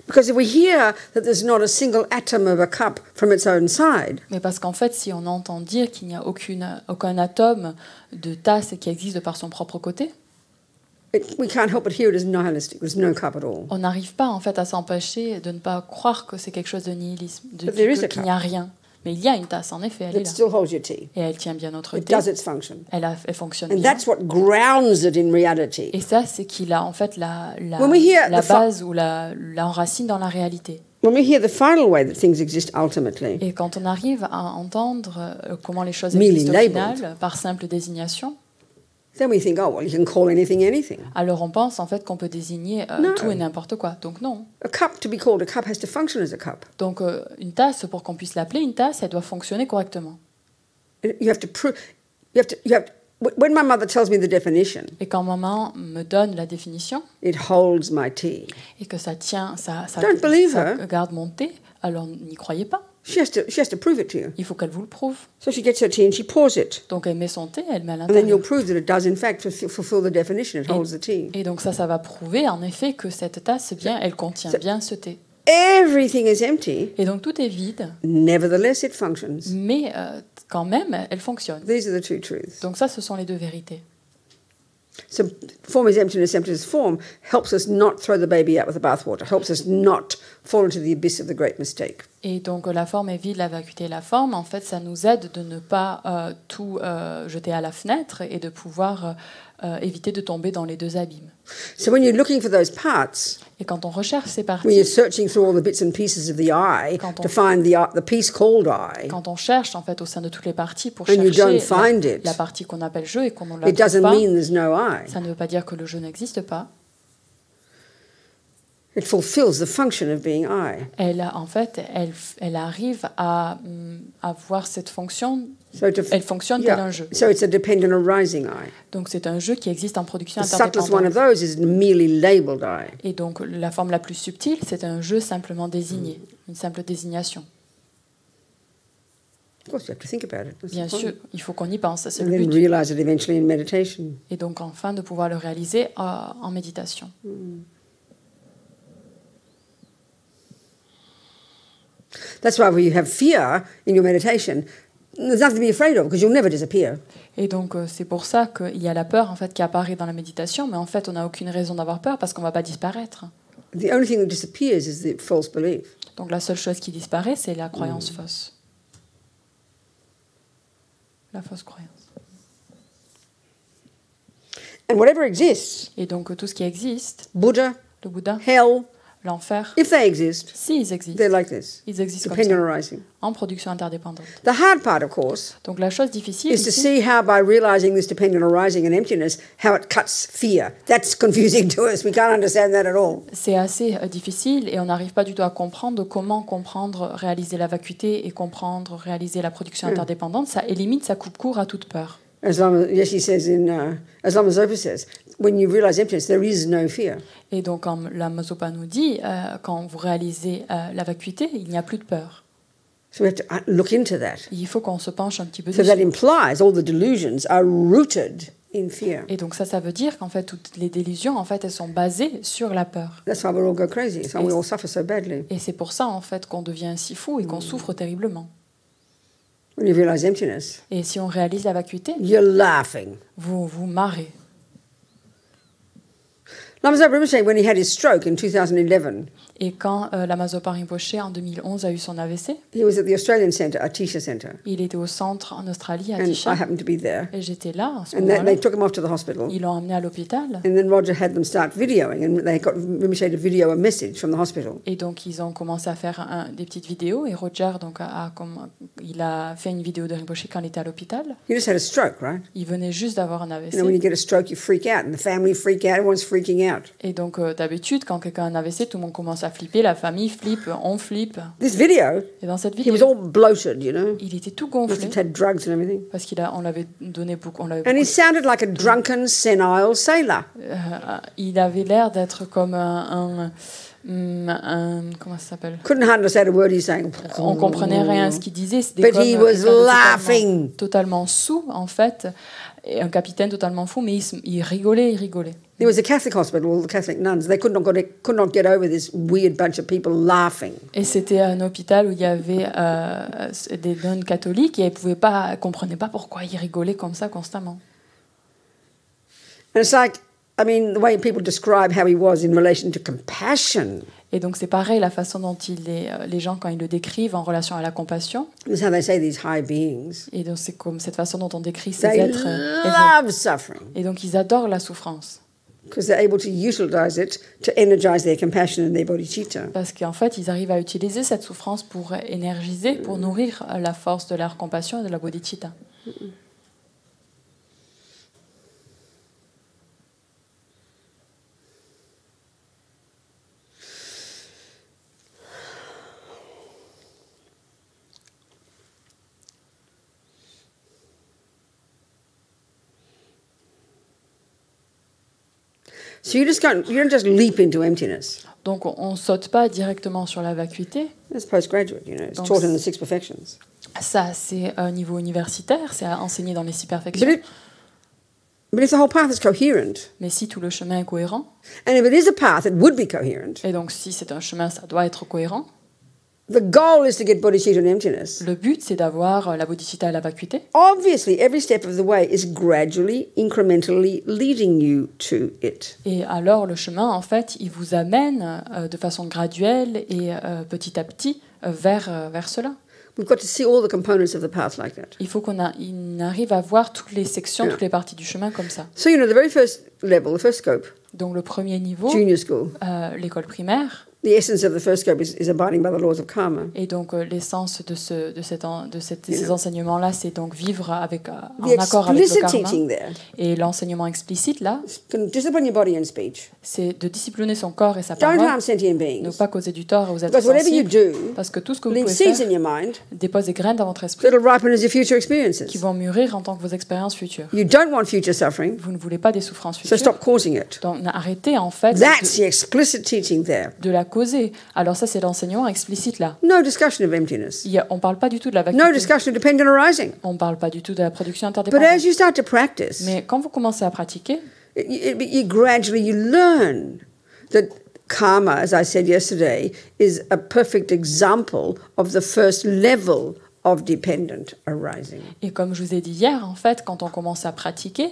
Because if we hear that there's not a single atom of a cup from its own side, Mais parce qu'en fait, si on entend dire qu'il n'y a aucun atome de tasse qui existe de par son propre côté, we can't help but hear it as nihilistic. There's no cup at all. on n'arrive pas en fait à s'empêcher de ne pas croire que c'est quelque chose de nihilisme, But there is a qu'il n'y a rien. Mais il y a une tasse, en effet, elle est It là. still holds your tea. Et elle tient bien notre It thé. does its function. Elle fonctionne And bien. that's what grounds it in reality. Et ça, c'est qu'il a en fait la When we hear the base ou l'enracine dans la réalité. When we hear the final way that things exist ultimately, Et quand on arrive à entendre comment les choses Merely existent au labeled. final, par simple désignation, then we think, oh, well, you can call anything anything. alors on pense en fait qu'on peut désigner Non. tout et n'importe quoi. Donc non. A cup, to be called a cup, has to function as a cup. Donc une tasse, pour qu'on puisse l'appeler une tasse, elle doit fonctionner correctement. You have to prove. When my mother tells me the definition, Et quand maman me donne la définition it holds my tea. et que ça tient, ça Don't believe her. garde mon thé, alors n'y croyez pas. She has to prove it to you. Il faut qu'elle vous le prouve. So she gets her tea and she pours it, Donc elle met son thé, elle met à and then you'll l'intérieur. prove that it does in fact fulfill the definition. It holds the tea. Et donc ça va prouver en effet que cette tasse, bien, elle contient bien ce thé. Everything is empty. Et donc tout est vide, Nevertheless, it functions. mais quand même, elle fonctionne. These are the two truths. Donc ça, ce sont les deux vérités. So form is emptiness, emptiness form helps us not throw the baby out with the bathwater, helps us not fall into the abyss of the great mistake. Et donc la forme est vide, la vacuité est la forme. En fait, ça nous aide de ne pas tout jeter à la fenêtre et de pouvoir éviter de tomber dans les deux abîmes. So when you're looking for those parts, Et quand on recherche ces when you're parties, searching through all the bits and pieces of the eye Quand on- to find the piece called I, quand on cherche en fait au sein de toutes les parties pour And you don't chercher find it. la partie qu'on appelle jeu et qu'on ne la it trouve doesn't pas, mean there's no I. ça ne veut pas dire que le jeu n'existe pas. It fulfills the function of being I. En fait, elle arrive à avoir cette fonction. So Elle fonctionne tel un jeu. So it's a dependent arising I. Donc c'est un jeu qui existe en production The subtlest one of interdépendante. those is merely labelled I. Et donc la forme la plus subtile, c'est un jeu simplement désigné, une simple désignation. Of course, you have to think about it. That's Bien the point. sûr, il faut qu'on y pense, c'est And le then but. realize it eventually in meditation. Et donc enfin de pouvoir le réaliser en méditation. That's why when you have fear in your meditation, there's nothing to be afraid of because you'll never disappear. Et donc c'est pour ça qu'il y a la peur en fait qui apparaît dans la méditation, mais en fait on n'a aucune raison d'avoir peur parce qu'on ne va pas disparaître. The only thing that disappears is the false belief. Donc la seule chose qui disparaît, c'est la croyance fausse. La fausse croyance. And whatever exists, Et donc tout ce qui existe, Buddha, le Bouddha, hell, l'enfer, if they exist, s'ils existent, they're like this, ils existent comme dependent ça, on arising. en production interdépendante. The hard part, of course, Donc la chose difficile is to ici, see how by realizing this dependent arising and emptiness, how it cuts fear. That's confusing to us. We can't understand that at all. c'est assez difficile et on n'arrive pas du tout à comprendre comment comprendre, réaliser la vacuité et comprendre, réaliser la production interdépendante. Ça élimine, ça coupe court à toute peur. As Yeshi says as Lama Zopa says, when you realize emptiness, there is no fear. Et donc, comme la Mazopa nous dit, quand vous réalisez la vacuité, il n'y a plus de peur. So we have to look into that. Il faut qu'on se penche un petit peu So that dessus. implies all the delusions are rooted in fear. Et donc ça veut dire qu'en fait, toutes les délusions, en fait, elles sont basées sur la peur. That's why we all go crazy. That's why we all suffer so badly. Et c'est pour ça, en fait, qu'on devient si fou et qu'on souffre terriblement. When you realize emptiness, Et si on réalise la vacuité, you're laughing. vous vous marrez. Lama Zopa Rinpoche, when he had his stroke in 2011, Et quand Lama Zopa Rinpoche, en 2011, a eu son AVC, he was at the Australian Centre, Atisha Centre. il était au centre en Australie, à And I Tisha, happened to be there. et j'étais là à ce And moment-là. they took him off to the hospital. Ils l'ont emmené à l'hôpital, And then Roger had them start videoing, and they got Rinpoche to video a message from the hospital. et donc ils ont commencé à faire des petites vidéos, et Roger donc, il a fait une vidéo de Rinpoche quand il était à l'hôpital. He just had a stroke, right? Il venait juste d'avoir un You AVC. know, when you get a stroke, you freak out, and the family freak out, everyone's freaking out. Et donc, d'habitude, quand quelqu'un a un AVC, tout le monde commence à flipper, la famille flippe, on flippe. This video, Et dans cette he was vidéo, all bloated, you know. il était tout Must gonflé have had drugs and everything. parce on l'avait donné beaucoup. And he sounded like a drunken, senile sailor. Il avait l'air d'être comme comment ça s'appelle? Couldn't understand a word he's saying. On comprenait rien à ce qu'il disait. C'était But comme he was quelqu'un de laughing. totalement sous, en fait. Et un capitaine totalement fou, mais il rigolait, il rigolait. There was a Catholic hospital, all the Catholic nuns. They could not get over this weird bunch of people laughing. Et c'était un hôpital où il y avait des nonnes catholiques et elles comprenaient pas pourquoi ils rigolaient comme ça constamment. And it's like, I mean, the way people describe how he was in relation to compassion. Et donc c'est pareil, la façon dont les gens, quand ils le décrivent en relation à la compassion, This is how they say these high beings. et donc c'est comme cette façon dont on décrit ces They êtres love suffering et donc ils adorent la souffrance. because they're able to utilize it to energize their compassion and their bodhicitta. Parce qu'en fait, ils arrivent à utiliser cette souffrance pour énergiser, pour nourrir la force de leur compassion et de la bodhicitta. So you don't just leap into emptiness. Donc on ne saute pas directement sur la vacuité. That's postgraduate, you know. It's Donc, taught in the 6 perfections. Ça, c'est un niveau universitaire, c'est enseigné dans les 6 But perfections. but if the whole path is coherent, Mais si tout le chemin est cohérent, and if it is a path, it would be coherent. et donc si c'est un chemin, ça doit être cohérent, The goal is to get bodhicitta and emptiness. le but, c'est d'avoir la bodhicitta et la vacuité. Obviously, every step of the way is gradually, incrementally leading you to it. Et alors, le chemin, en fait, il vous amène de façon graduelle et petit à petit vers cela. We've got to see all the components of the path like that. Il faut qu'on arrive à voir toutes les sections, toutes les parties du chemin comme ça. So, you know, the very first level, the first scope, Donc, le premier niveau, junior school, l'école primaire, the essence of the first scope is abiding by the laws of karma. et donc l'essence de ces enseignements-là, c'est donc vivre en The accord avec le explicit karma. teaching there, Et l'enseignement explicite, là, discipline your body and speech. c'est de discipliner son corps et sa Don't parole, harm sentient ne beings. pas causer du tort aux êtres Because whatever you sensibles, do, parce que tout ce que vous leave pouvez seeds faire in your mind dépose des graines dans votre esprit that'll ripen as your future experiences. qui vont mûrir en tant que vos expériences futures. You don't want future suffering, Vous ne voulez pas des souffrances so futures, stop causing it. donc arrêtez en fait That's the explicit teaching there. de la causer. Alors ça, c'est l'enseignement explicite là. No discussion of emptiness. On ne parle pas du tout de la No vacuité. discussion of dependent arising. On ne parle pas du tout de la production But interdépendante. as you start to practice, Mais quand vous commencez à pratiquer, you gradually you learn that karma, as I said yesterday, is a perfect example of the first level of dependent arising. et comme je vous ai dit hier, en fait, quand on commence à pratiquer,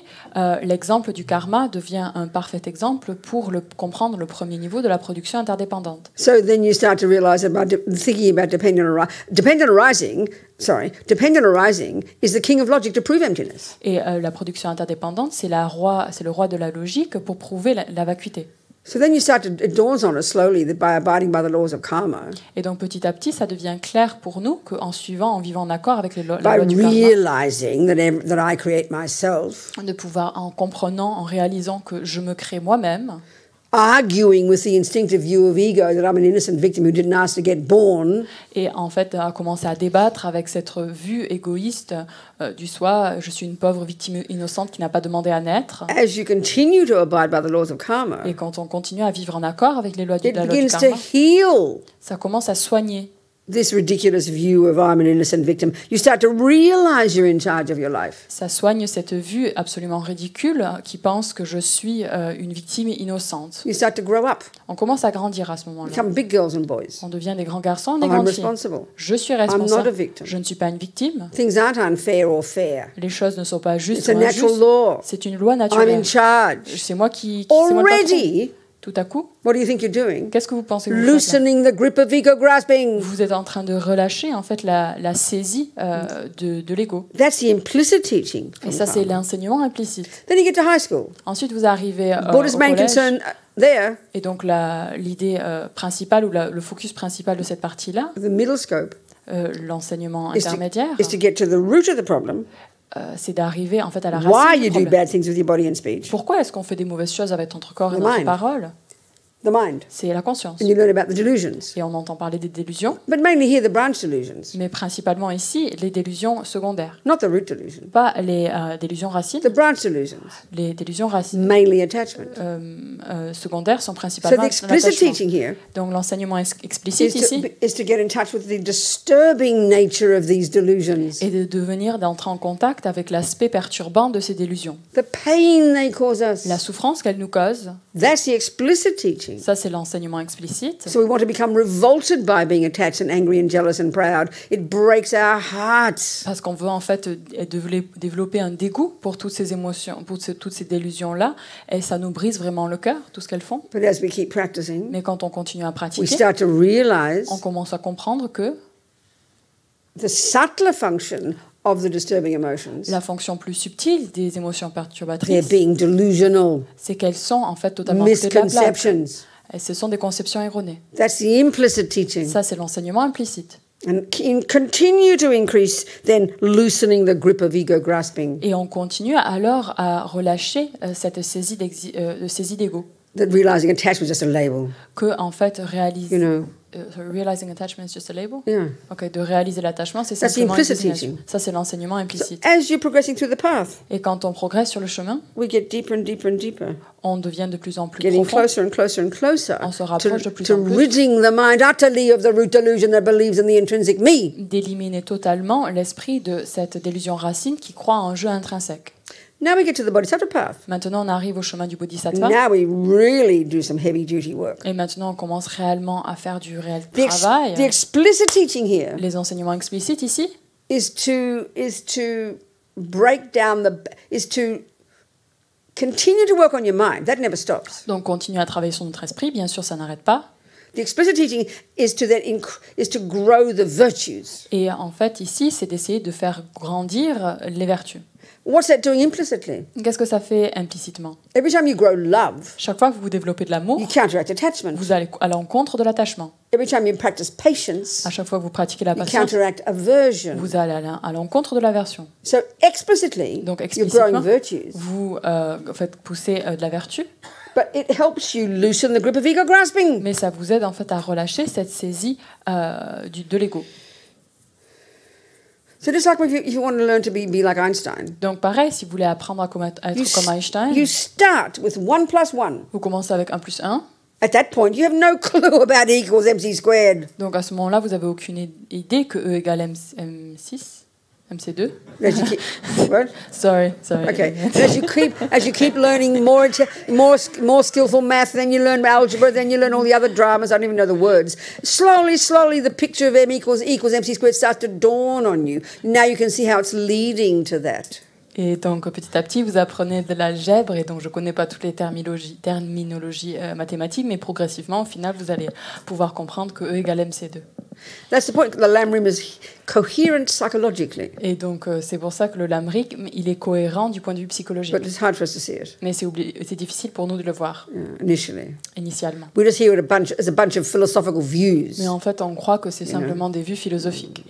l'exemple du karma devient un parfait exemple pour comprendre le premier niveau de la production interdépendante. So then you start to realize thinking about dependent arising is the king of logic to prove emptiness. Et la production interdépendante, c'est le roi de la logique pour prouver la vacuité. So then it dawns on us slowly that by abiding by the laws of karma, Et donc petit à petit, ça devient clair pour nous qu'en en vivant en accord avec les by lois du karma, realizing that I create myself, de pouvoir, en comprenant, en réalisant que je me crée moi-même, arguing with the instinctive view of ego that I'm an innocent victim who didn't ask to get born, et en fait à commencer à débattre avec cette vue égoïste du soi, je suis une pauvre victime innocente qui n'a pas demandé à naître. as you continue to abide by the laws of karma, Et quand on continue à vivre en accord avec les lois it la loi du begins to karma, heal ça commence à soigner this ridiculous view of I'm an innocent victim. You start to realize you're in charge of your life. Ça soigne cette vue absolument ridicule qui pense que je suis une victime innocente. You start to grow up, On commence à grandir à ce moment-là. become big girls and boys. On devient des grands garçons, des I'm grandes filles. responsible. Je suis not a responsable. victim. Je ne suis pas une victime. Things aren't unfair or fair. Les choses ne sont pas justes It's a ou natural injustes. law. C'est une loi I'm naturelle. in charge. C'est moi le patron. Already, tout à coup, what do you think you're doing? qu'est-ce que vous pensez que vous faites là? Loosening the grip of ego grasping. Vous êtes en train de relâcher en fait la saisie de l'ego. That's the implicit teaching. Et ça, c'est l'enseignement implicite. Then you get to high school. Ensuite, vous arrivez au Buddha's main collège. concern there, Et donc, l'idée principale ou le focus principal de cette partie-là, the middle scope, l'enseignement is intermédiaire, to get to the root of the problem. c'est d'arriver en fait à la Why racine du you do problème. bad things with your body and speech. Pourquoi est-ce qu'on fait des mauvaises choses avec notre corps et The notre mind. parole? The mind. C'est la conscience. And you learn about the delusions. Et on entend parler des délusions, But mainly here, the branch delusions. mais principalement ici, les délusions secondaires. Not the root delusion. Pas les délusions racines. The branch delusions. Les délusions racines Mainly attachment. secondaires sont So principalement the explicit l'attachement. teaching here Donc l'enseignement explicite ici is to get in touch with the disturbing nature of these delusions. est de devenir, d'entrer en contact avec l'aspect perturbant de ces délusions. The pain they cause us. La souffrance qu'elles nous causent, That's the explicit teaching. ça c'est l'enseignement explicite. So we want to become revolted by being attached and angry and jealous and proud. It breaks our hearts. Parce qu'on veut en fait développer un dégoût pour toutes ces émotions, pour toutes ces délusions-là, et ça nous brise vraiment le cœur, tout ce qu'elles font. But as we keep practicing, Mais quand on continue à we pratiquer, start to realize on commence à comprendre que the subtler function of the disturbing emotions. la fonction plus subtile des émotions They're perturbatrices, being delusional, c'est qu'elles sont en fait totalement à côté de la plaque. misconceptions. Et ce sont des conceptions erronées. That's the implicit teaching. Ça, c'est l'enseignement implicite. And continue to increase, then loosening the grip of ego grasping. Et on continue alors à relâcher cette saisie d'ego. That realizing attachment is just a label. Que, en fait, réaliser. You know. Realizing attachment is just a label? Yeah. Ok, de réaliser l'attachement, c'est That's simplement implicit une désignation. teaching. Ça, c'est l'enseignement implicite. As you're progressing through the path, Et quand on progresse sur le chemin, we get deeper and deeper and deeper, on devient de plus en plus getting profond. closer and closer and closer On se rapproche de plus to en plus. ridding the mind utterly of the root delusion that believes in the intrinsic me. D'éliminer totalement l'esprit de cette délusion racine qui croit en un jeu intrinsèque. Now we get to the bodhisattva path. Maintenant, on arrive au chemin du bodhisattva. Now we really do some heavy duty work. Et maintenant, on commence réellement à faire du réel The travail. explicit teaching here Les enseignements explicites ici, is to break down is to continue to work on your mind. That never stops. donc continuer à travailler sur notre esprit, bien sûr, ça n'arrête pas. The explicit teaching is to grow the virtues. Et en fait, ici, c'est d'essayer de faire grandir les vertus. What's that doing implicitly? Qu'est-ce que ça fait implicitement? Every time you grow love, Chaque fois que vous développez de l'amour, you counteract attachment. vous allez à l'encontre de l'attachement. Every time you practice patience, À chaque fois que vous pratiquez la you patience, counteract aversion. vous allez à l'encontre de l'aversion. So explicitly, Donc you're growing explicitement, virtues. vous faites pousser de la vertu, But it helps you loosen the grip of ego grasping. mais ça vous aide en fait à relâcher cette saisie de l'ego. So just like if you want to learn to be like Einstein, Donc pareil, si vous voulez apprendre à être comme Einstein, you start with 1 plus 1. vous commencez avec 1 plus 1. At that point, you have no clue about E equals MC squared. Donc à ce moment-là, vous n'avez aucune idée que E égale MC6, MC2. As you keep, what? Sorry. Okay. As you keep learning more skillful math, then you learn algebra, then you learn all the other dramas. I don't even know the words. Slowly, the picture of M equals MC squared starts to dawn on you. Now you can see how it's leading to that. Et donc petit à petit, vous apprenez de l'algèbre, et donc je ne connais pas toutes les terminologies mathématiques, mais progressivement, au final, vous allez pouvoir comprendre que E égale MC2. That's the point. The lamrim is coherent psychologically. Et donc c'est pour ça que le lamrik, il est cohérent du point de vue psychologique. But it's hard for us to see it. Mais c'est difficile pour nous de le voir Initially. initialement. We just hear it as a bunch of philosophical views. Mais en fait, on croit que c'est simplement des vues philosophiques.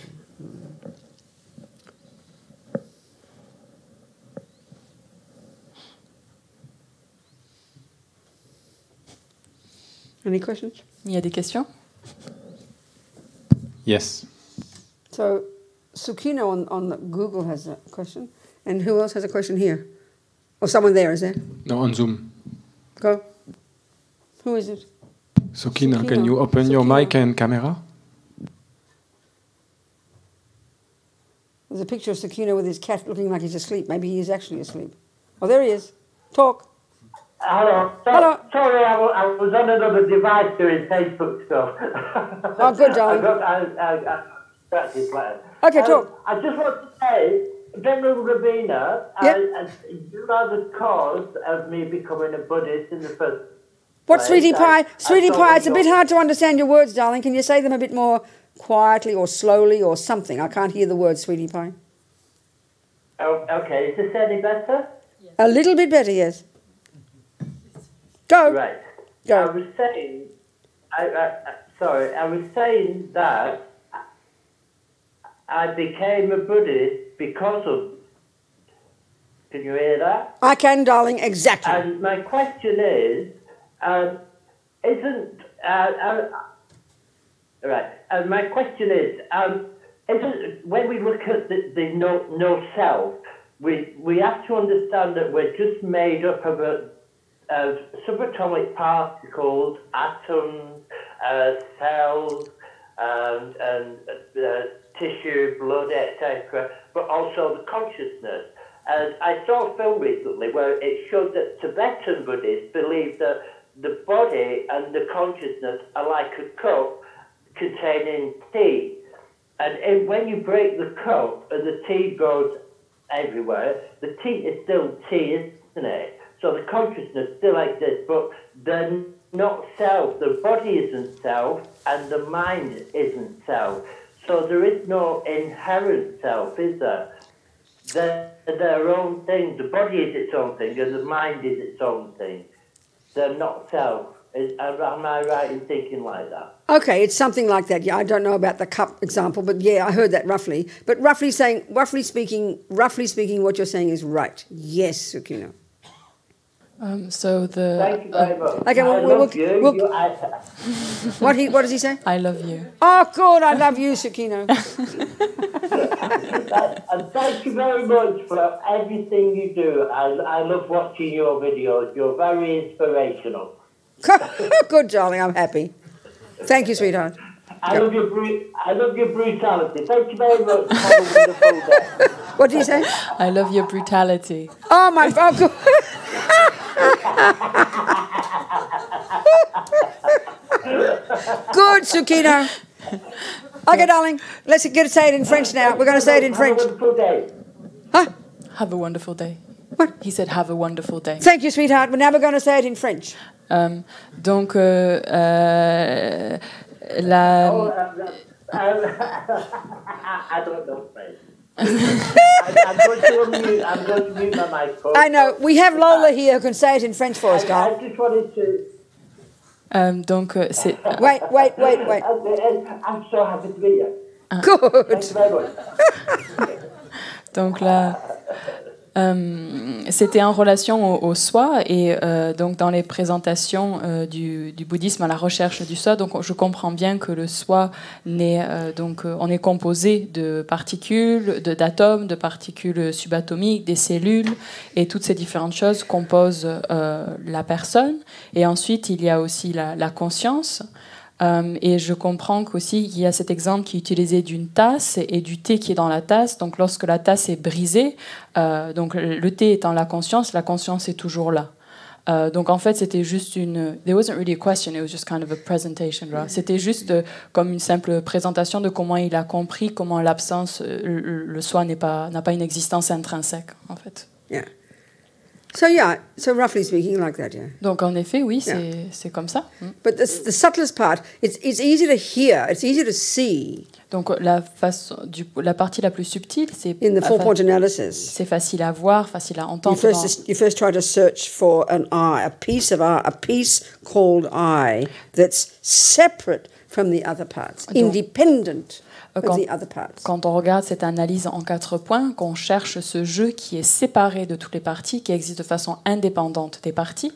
Any questions? Il y a des questions? Yes. So, Sukino on the Google has a question. And who else has a question here? Or someone there, is there? No, on Zoom. Go. Who is it? Sukina, can you open your Sukina. mic and camera? There's a picture of Sukino with his cat looking like he's asleep. Maybe he is actually asleep. Oh, there he is. Talk. Hello. Hello. Sorry, I was on another device doing Facebook stuff. Oh, good, darling. I practice letters. Okay, talk. I just want to say, Venerable Robina, Yeah. you are the cause of me becoming a Buddhist in the first What, Right, sweetie pie? Sweetie thought pie, it's a you- bit hard to understand your words, darling. Can you say them a bit more quietly or slowly or something? I can't hear the words, sweetie pie. Oh, okay, is this any better? A little bit better, yes. Go. Right. Go. I was saying, I was saying that I became a Buddhist because of. Can you hear that? I can, darling, exactly. And my question is, right? And my question is, isn't when we look at the no self, we have to understand that we're just made up of subatomic particles, atoms, cells, and tissue, blood, etc., but also the consciousness. And I saw a film recently where it showed that Tibetan Buddhists believe that the body and the consciousness are like a cup containing tea. And when you break the cup and the tea goes everywhere, the tea is still tea, isn't it? So the consciousness still exists, but they're not self. The body isn't self, and the mind isn't self. So there is no inherent self, is there? They're their own thing. The body is its own thing, and the mind is its own thing. They're not self. Am I right in thinking like that? Okay, it's something like that. Yeah, I don't know about the cup example, but yeah, I heard that roughly. But roughly speaking, what you're saying is right. Yes, Sukino. So the Thank you very much. Okay, I love you. What does he say? I love you. Oh, good, I love you, Sukino. And thank you very much for everything you do. I love watching your videos. You're very inspirational. Good, darling, I'm happy. Thank you, sweetheart. I love your brutality. Thank you very much. Have a wonderful day. What do you say? I love your brutality. Oh, my God. Good, Sukino. Okay, darling, let's say it in French now. We're going to say it in French. Have a wonderful day. Huh? Have a wonderful day. What? He said, have a wonderful day. Thank you, sweetheart. But now we're going to say it in French. Donc, I don't know French. I'm going to mute my microphone. I know. We have Lola here who can say it in French for us, I guys. just wanted to... donc, c'est... Wait. I'm so happy to be here. Good. Thank you very much. Donc là, c'était en relation au soi et donc dans les présentations du bouddhisme à la recherche du soi, donc je comprends bien que le soi on est composé de particules, d'atomes, de particules subatomiques, des cellules et toutes ces différentes choses composent la personne. Et ensuite il y a aussi la conscience. Et je comprends qu'aussi il y a cet exemple qui est utilisé d'une tasse et du thé qui est dans la tasse. Donc lorsque la tasse est brisée, donc le thé étant la conscience est toujours là. Donc en fait c'était juste there wasn't really a question, it was just kind of a presentation. Right? C'était juste comme une simple présentation de comment il a compris comment l'absence, le soi n'a pas une existence intrinsèque en fait. Yeah. So roughly speaking, like that, yeah. Donc en effet, oui, c'est comme ça. But the subtlest part, it's easy to hear, it's easy to see. Donc la partie la plus subtile, c'est in the 4-point analysis. C'est facile à voir, facile à entendre. You first try to search for an eye, a piece called eye that's separate from the other parts, independent. Quand on regarde cette analyse en 4 points, qu'on cherche ce jeu qui est séparé de toutes les parties, qui existe de façon indépendante des parties,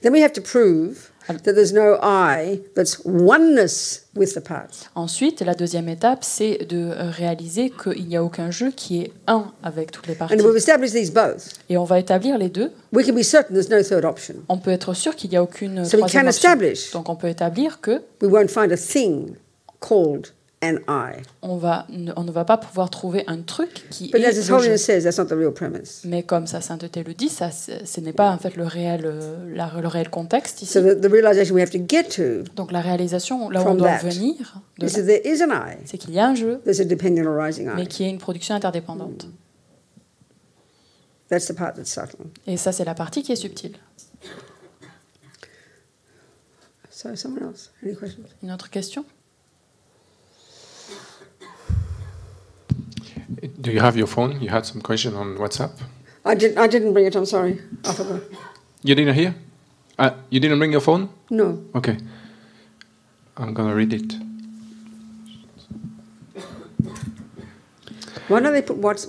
then we have to prove that there's no I that's oneness with the parts. Ensuite, la deuxième étape, c'est de réaliser qu'il n'y a aucun jeu qui est un avec toutes les parties. And we've established these both. Et on va établir les deux. We can be certain there's no third option. On peut être sûr qu'il n'y a aucune so troisième option. Establish Donc on peut établir que we won't find a thing called an I. On ne va pas pouvoir trouver un truc qui But est as His Holiness says, that's not the real premise. Mais comme sa sainteté le dit, ce n'est pas en fait le réel contexte ici. So the realization we have to get to. Donc la réalisation là où on doit venir, there is an I. C'est qu'il y a un jeu, there's a dependent arising I. Mais qui est une production interdépendante. That's the part that's subtle. Et ça c'est la partie qui est subtile. So someone else, any questions? Une autre question? Do you have your phone? You had some question on WhatsApp. I didn't bring it. I'm sorry. I forgot. You didn't hear? You didn't bring your phone? No. Okay. I'm gonna read it. Why don't they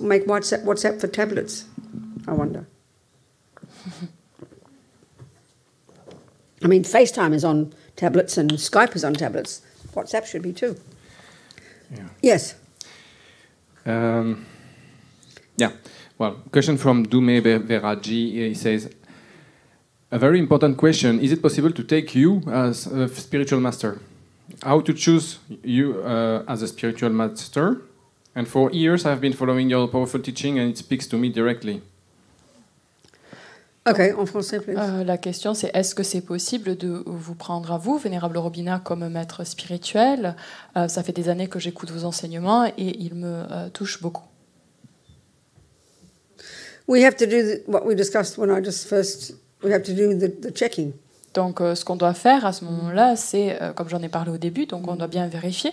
make WhatsApp for tablets? I wonder. I mean, FaceTime is on tablets and Skype is on tablets. WhatsApp should be too. Yeah. Yes. Yeah. Well, question from Dume Veraji. He says, a very important question. Is it possible to take you as a spiritual master? How to choose you as a spiritual master? And for years, I've been following your powerful teaching and it speaks to me directly. Okay, en français, please. La question, c'est est-ce que c'est possible de vous prendre à vous, Vénérable Robina, comme maître spirituel? Ça fait des années que j'écoute vos enseignements et ils me touchent beaucoup. We have to do what we discussed when I just first. We have to do the checking. Donc, ce qu'on doit faire à ce moment-là, c'est, comme j'en ai parlé au début, donc on doit bien vérifier.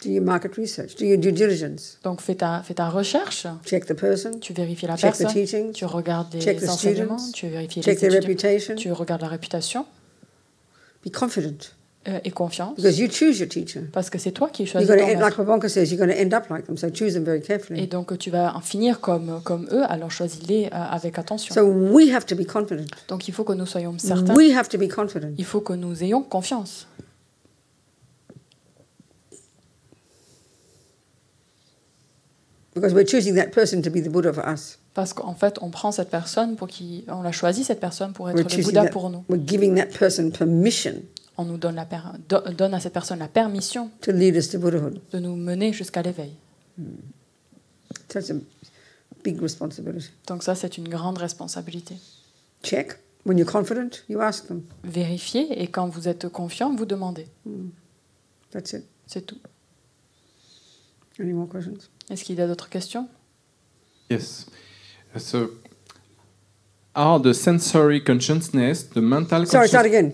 Do your market research. Do your due diligence. Donc, fais ta recherche. Check the person. Tu vérifies la Check the personne. teachings. Tu regardes Check les the enseignements. students. Tu vérifies Check les their étudiants. reputation. Tu regardes la réputation. Be confident. Et confiance. Because you choose your teacher. Parce que c'est toi qui You're choisis going ton to end, like maître. Pavanka says, you're going to end up like them. So choose them very carefully. Et donc, tu vas en finir comme eux, alors choisis-les avec attention. So we have to be confident. Donc, il faut que nous soyons certains. We have to be confident. Il faut que nous ayons confiance. Because we're choosing that person to be the Buddha for us. Parce qu'en fait, on prend cette personne on la choisit, cette personne, pour être We're le choosing Bouddha that, pour nous. we're giving that person permission On nous donne donne à cette personne la permission to lead us to Buddhahood. de nous mener jusqu'à l'éveil. So it's a big responsibility. Donc ça, c'est une grande responsabilité. Check. When you're confident, you ask them. Vérifiez, et quand vous êtes confiant, vous demandez. That's it. C'est tout. Any more questions? Est-ce qu'il y a d'autres questions? Yes. So, are the sensory consciousness, the mental Sorry, start again.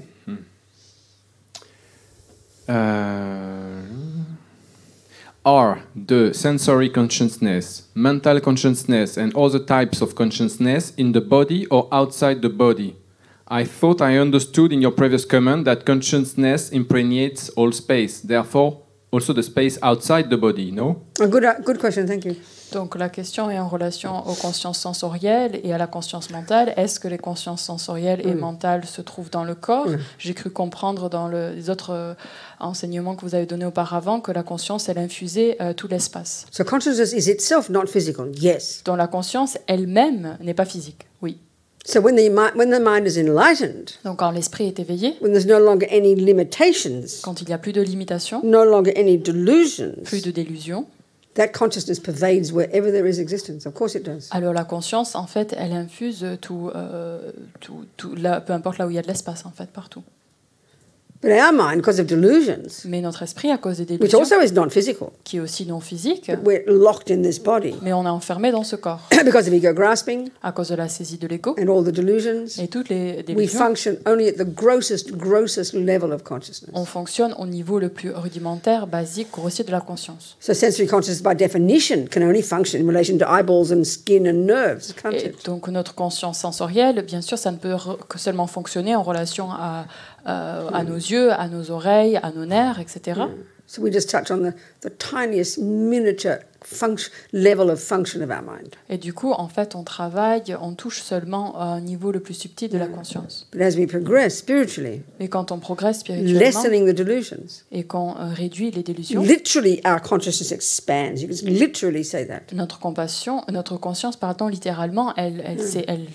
Are the sensory consciousness, mental consciousness, and other types of consciousness in the body or outside the body? I thought I understood in your previous comment that consciousness impregnates all space, therefore also the space outside the body, no? A good question, thank you. Donc la question est en relation aux consciences sensorielles et à la conscience mentale. Est-ce que les consciences sensorielles et mentales se trouvent dans le corps? J'ai cru comprendre dans les autres enseignements que vous avez donnés auparavant que la conscience, elle infusait tout l'espace. So consciousness is itself not physical, yes. Donc la conscience elle-même n'est pas physique, oui. So when the mind is enlightened, Donc quand l'esprit est éveillé, when there's no longer any limitations, quand il n'y a plus de limitations, no longer any delusions, plus de délusions, that consciousness pervades wherever there is existence. Of course it does. alors la conscience, en fait, elle infuse tout peu importe là où il y a de l'espace, en fait, partout. But our mind, because of delusions, Mais notre esprit, à cause des which délusions, also is non-physical, qui est aussi non physique, we're locked in this body mais on est enfermé dans ce corps because of ego grasping à cause de la saisie de l'ego and all the delusions. et toutes les We délusions. function only at the grossest level of consciousness. On fonctionne au niveau le plus rudimentaire, basique, grossier de la conscience. So sensory consciousness, by definition, can only function in relation to eyeballs and skin and nerves, can't Et it? donc notre conscience sensorielle, bien sûr, ça ne peut que seulement fonctionner en relation à nos yeux, à nos oreilles, à nos nerfs, etc. So we just touch on the tiniest miniature level of function of our mind. Et du coup, en fait, on touche seulement à un niveau le plus subtil de la conscience. But as we progress spiritually, Mais quand on progresse spirituellement lessening the delusions, et qu'on réduit les délusions, literally our consciousness expands. You can literally say that. notre conscience, pardon, littéralement, elle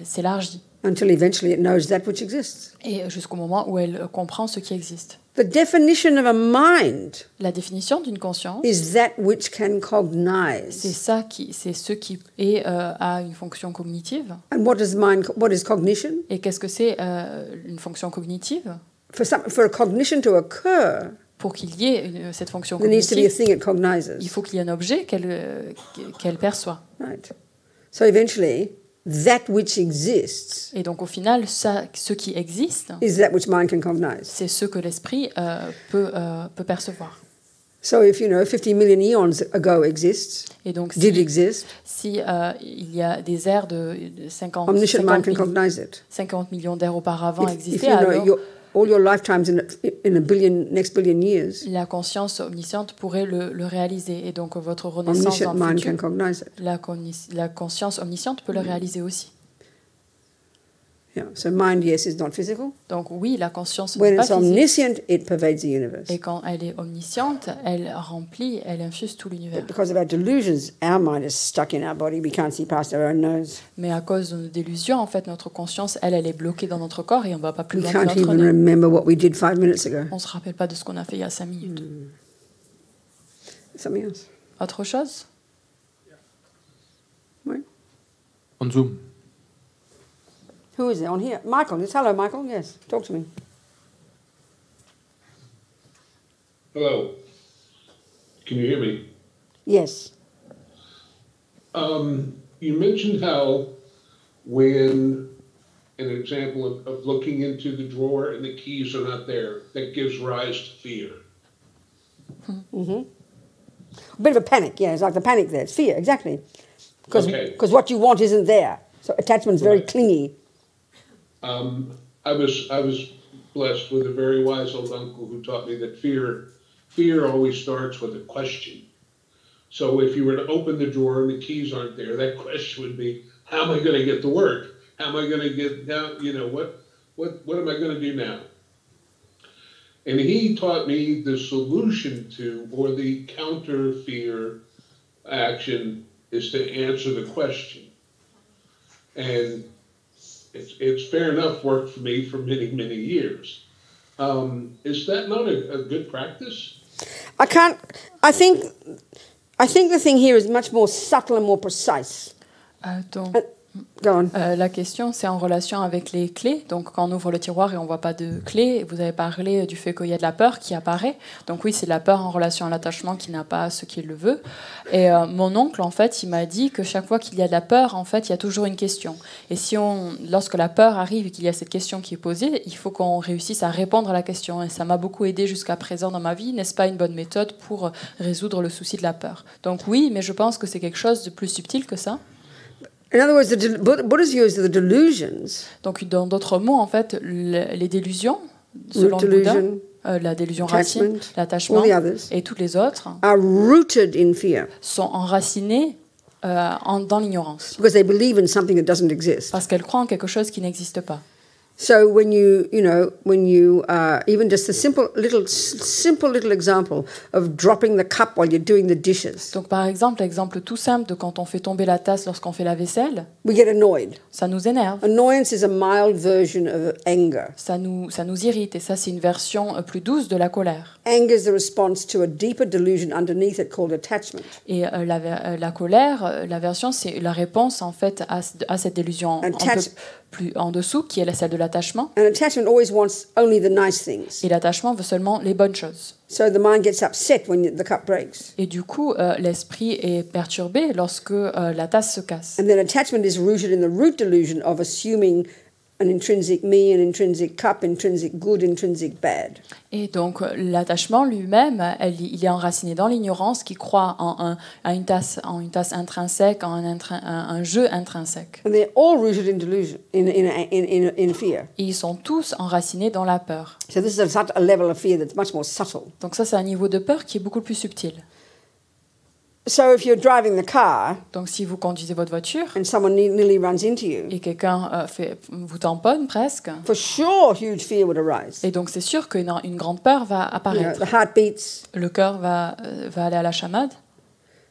s'élargit. Until eventually it knows that which exists. Et jusqu'au moment où elle comprend ce qui existe. The definition of a mind La définition d'une conscience, is that which can c'est cognize. c'est ce qui est, a une fonction cognitive. And what is cognition? Et qu'est-ce que c'est une fonction cognitive? For a cognition to occur, Pour qu'il y ait cette fonction there needs to be a cognitive, thing it cognizes. il faut qu'il y ait un objet qu'elle perçoit. Right. So eventually, that which exists Et donc au final, ce qui existe, is that which mind can cognize. c'est ce que l'esprit peut percevoir. So if, 50 million eons ago exists, Et donc did exist, si il y a des ères de 50 omniscient mind can cognize it. 50 millions d'ères auparavant If existaient, you know alors all your lifetimes in a next billion years, la conscience omnisciente pourrait le réaliser. Et donc votre renaissance omniscient dans le mind futur, can cognize it. la conscience omnisciente peut le réaliser aussi. Yeah. So mind, yes, is not physical. Donc oui, la conscience n'est When pas it's physique. omniscient, it pervades the universe. Et quand elle est omnisciente, elle remplit, elle infuse tout l'univers. But because of our delusions, our mind is stuck in our body. We can't see past our own nose. Mais à cause de nos délusions, en fait, notre conscience, elle est bloquée dans notre corps et on ne va pas plus We loin que can't notre even nez. remember what we did 5 minutes ago. On ne se rappelle pas de ce qu'on a fait il y a 5 minutes. Something else. Autre chose? Right? On Zoom. Who is there on here? Michael. Yes. Hello, Michael. Yes. Talk to me. Hello. Can you hear me? Yes. You mentioned how when an example of looking into the drawer and the keys are not there, that gives rise to fear. A bit of a panic. Yeah, it's like the panic there. It's fear, exactly. Because Okay. what you want isn't there. So attachment's very Right. clingy. I was blessed with a very wise old uncle who taught me that fear always starts with a question. So if you were to open the drawer and the keys aren't there, that question would be, how am I going to get to work? How am I going to get down? What am I going to do now? And he taught me the solution to, or the counter fear action is to answer the question. And it's fair enough worked for me for many, many years. Is that not a good practice? I think the thing here is much more subtle and more precise. Donc, Go on. la question, c'est en relation avec les clés. Donc, quand on ouvre le tiroir et on ne voit pas de clés, vous avez parlé du fait qu'il y a de la peur qui apparaît. Donc oui, c'est la peur en relation à l'attachement qui n'a pas ce qu'il le veut. Et mon oncle, en fait, il m'a dit que chaque fois qu'il y a de la peur, en fait, il y a toujours une question. Et lorsque la peur arrive et qu'il y a cette question qui est posée, il faut qu'on réussisse à répondre à la question. Et ça m'a beaucoup aidé jusqu'à présent dans ma vie. N'est-ce pas une bonne méthode pour résoudre le souci de la peur? Donc oui, mais je pense que c'est quelque chose de plus subtil que ça. In other words, Buddha's view is the delusions. Donc, dans d'autres mots, en fait, les délusions, selon le Bouddha, Delusion, la délusion racine, attachment, l'attachement all the others, et toutes les autres are rooted in fear sont enracinées dans l'ignorance because they believe in something that doesn't exist. parce qu'elles croient en quelque chose qui n'existe pas. So when you even just a simple little example of dropping the cup while you're doing the dishes, Donc, par exemple, l'exemple tout simple de quand on fait tomber la tasse lorsqu'on fait la vaisselle, we get annoyed. ça nous énerve, Annoyance is a mild version of anger. ça nous irrite et ça, c'est une version plus douce de la colère. Anger is the response to a deeper delusion underneath it called attachment. Et la colère, la version, c'est la réponse en fait à cette délusion un peu plus en dessous, qui est celle de l'attachement. And attachment always wants only the nice things. Et l'attachement veut seulement les bonnes choses. So the mind gets upset when the cup breaks. Et du coup, l'esprit est perturbé lorsque la tasse se casse. And then attachment is rooted in the root delusion of assuming an intrinsic me, an intrinsic cup, intrinsic good, intrinsic bad. Et donc, l'attachement lui-même, il est enraciné dans l'ignorance qui croit en une tasse intrinsèque, en un jeu intrinsèque. And they're all rooted in delusion, in fear. Et ils sont tous enracinés dans la peur. So this is a level of fear that's much more subtle. Donc ça, c'est un niveau de peur qui est beaucoup plus subtil. So if you're driving the car Donc si vous conduisez votre voiture and someone nearly runs into you, et quelqu'un vous tamponne presque, for sure huge fear would arise. et donc c'est sûr qu'une grande peur va apparaître. The heart beats. Le cœur va aller à la chamade.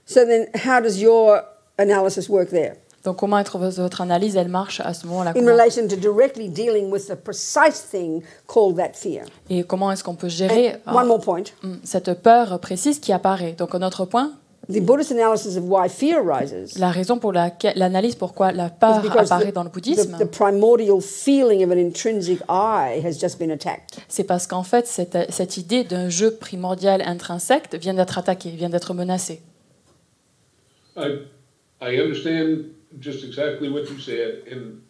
So then how does your analysis work there? Donc comment votre analyse, elle marche à ce moment-là? In relation to directly dealing with the precise thing called that fear. Et comment est-ce qu'on peut gérer One more point. cette peur précise qui apparaît? Donc un autre point, The Buddhist analysis of why fear arises la raison pour l'analyse pourquoi la peur apparaît dans le bouddhisme, the primordial feeling of an intrinsic I has just been attacked. c'est parce qu'en fait cette idée d'un jeu primordial intrinsèque vient d'être attaquée, vient d'être menacée. I understand just exactly what you said, and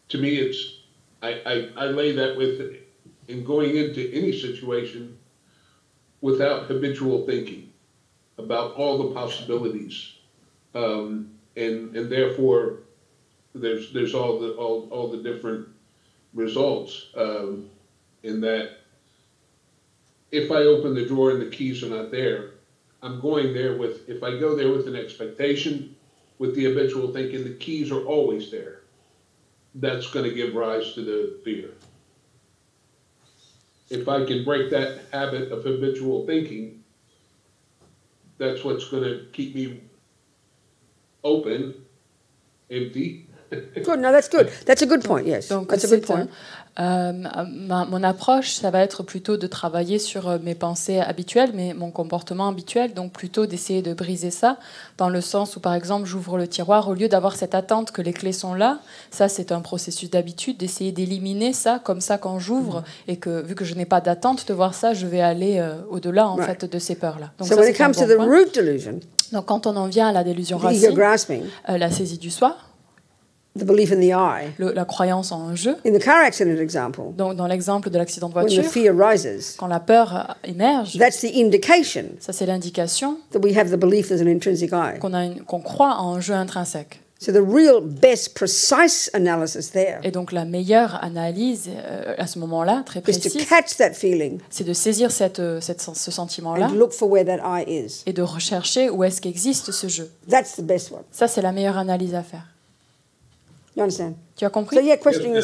to me, it's I lay that with in going into any situation without habitual thinking about all the possibilities, and therefore there's all the different results. In that, if I open the drawer and the keys are not there, I'm going there with, if I go there with an expectation, with the habitual thinking, the keys are always there. That's going to give rise to the fear. If I can break that habit of habitual thinking, that's what's going to keep me open, empty. Good, no, that's good. That's a good point, yes. Donc, that's a good point. Mon approche, ça va être plutôt de travailler sur mes pensées habituelles, mais mon comportement habituel, donc plutôt d'essayer de briser ça, dans le sens où, par exemple, j'ouvre le tiroir, au lieu d'avoir cette attente que les clés sont là, ça c'est un processus d'habitude, d'essayer d'éliminer ça, comme ça quand j'ouvre, et que vu que je n'ai pas d'attente de voir ça, je vais aller au-delà en fait de ces peurs-là. Donc, so ça, when it comes to the root delusion, donc quand on en vient à la délusion the racine, ego grasping, la saisie du soi, the belief in the I, la croyance en un jeu. in the car accident example, Donc, dans l'exemple de l'accident de when voiture, the fear rises, quand la peur émerge, that's the indication ça c'est l'indication that we have the belief there's an intrinsic I. qu'on croit en un jeu intrinsèque. So the real best precise analysis there Et donc la meilleure analyse à ce moment-là, très is to précise, catch that feeling c'est de saisir ce sentiment-là and look for where that I is. et de rechercher où est-ce qu'existe ce jeu. That's the best one. Ça, c'est la meilleure analyse à faire. You understand? Tu as compris? So yeah, questioning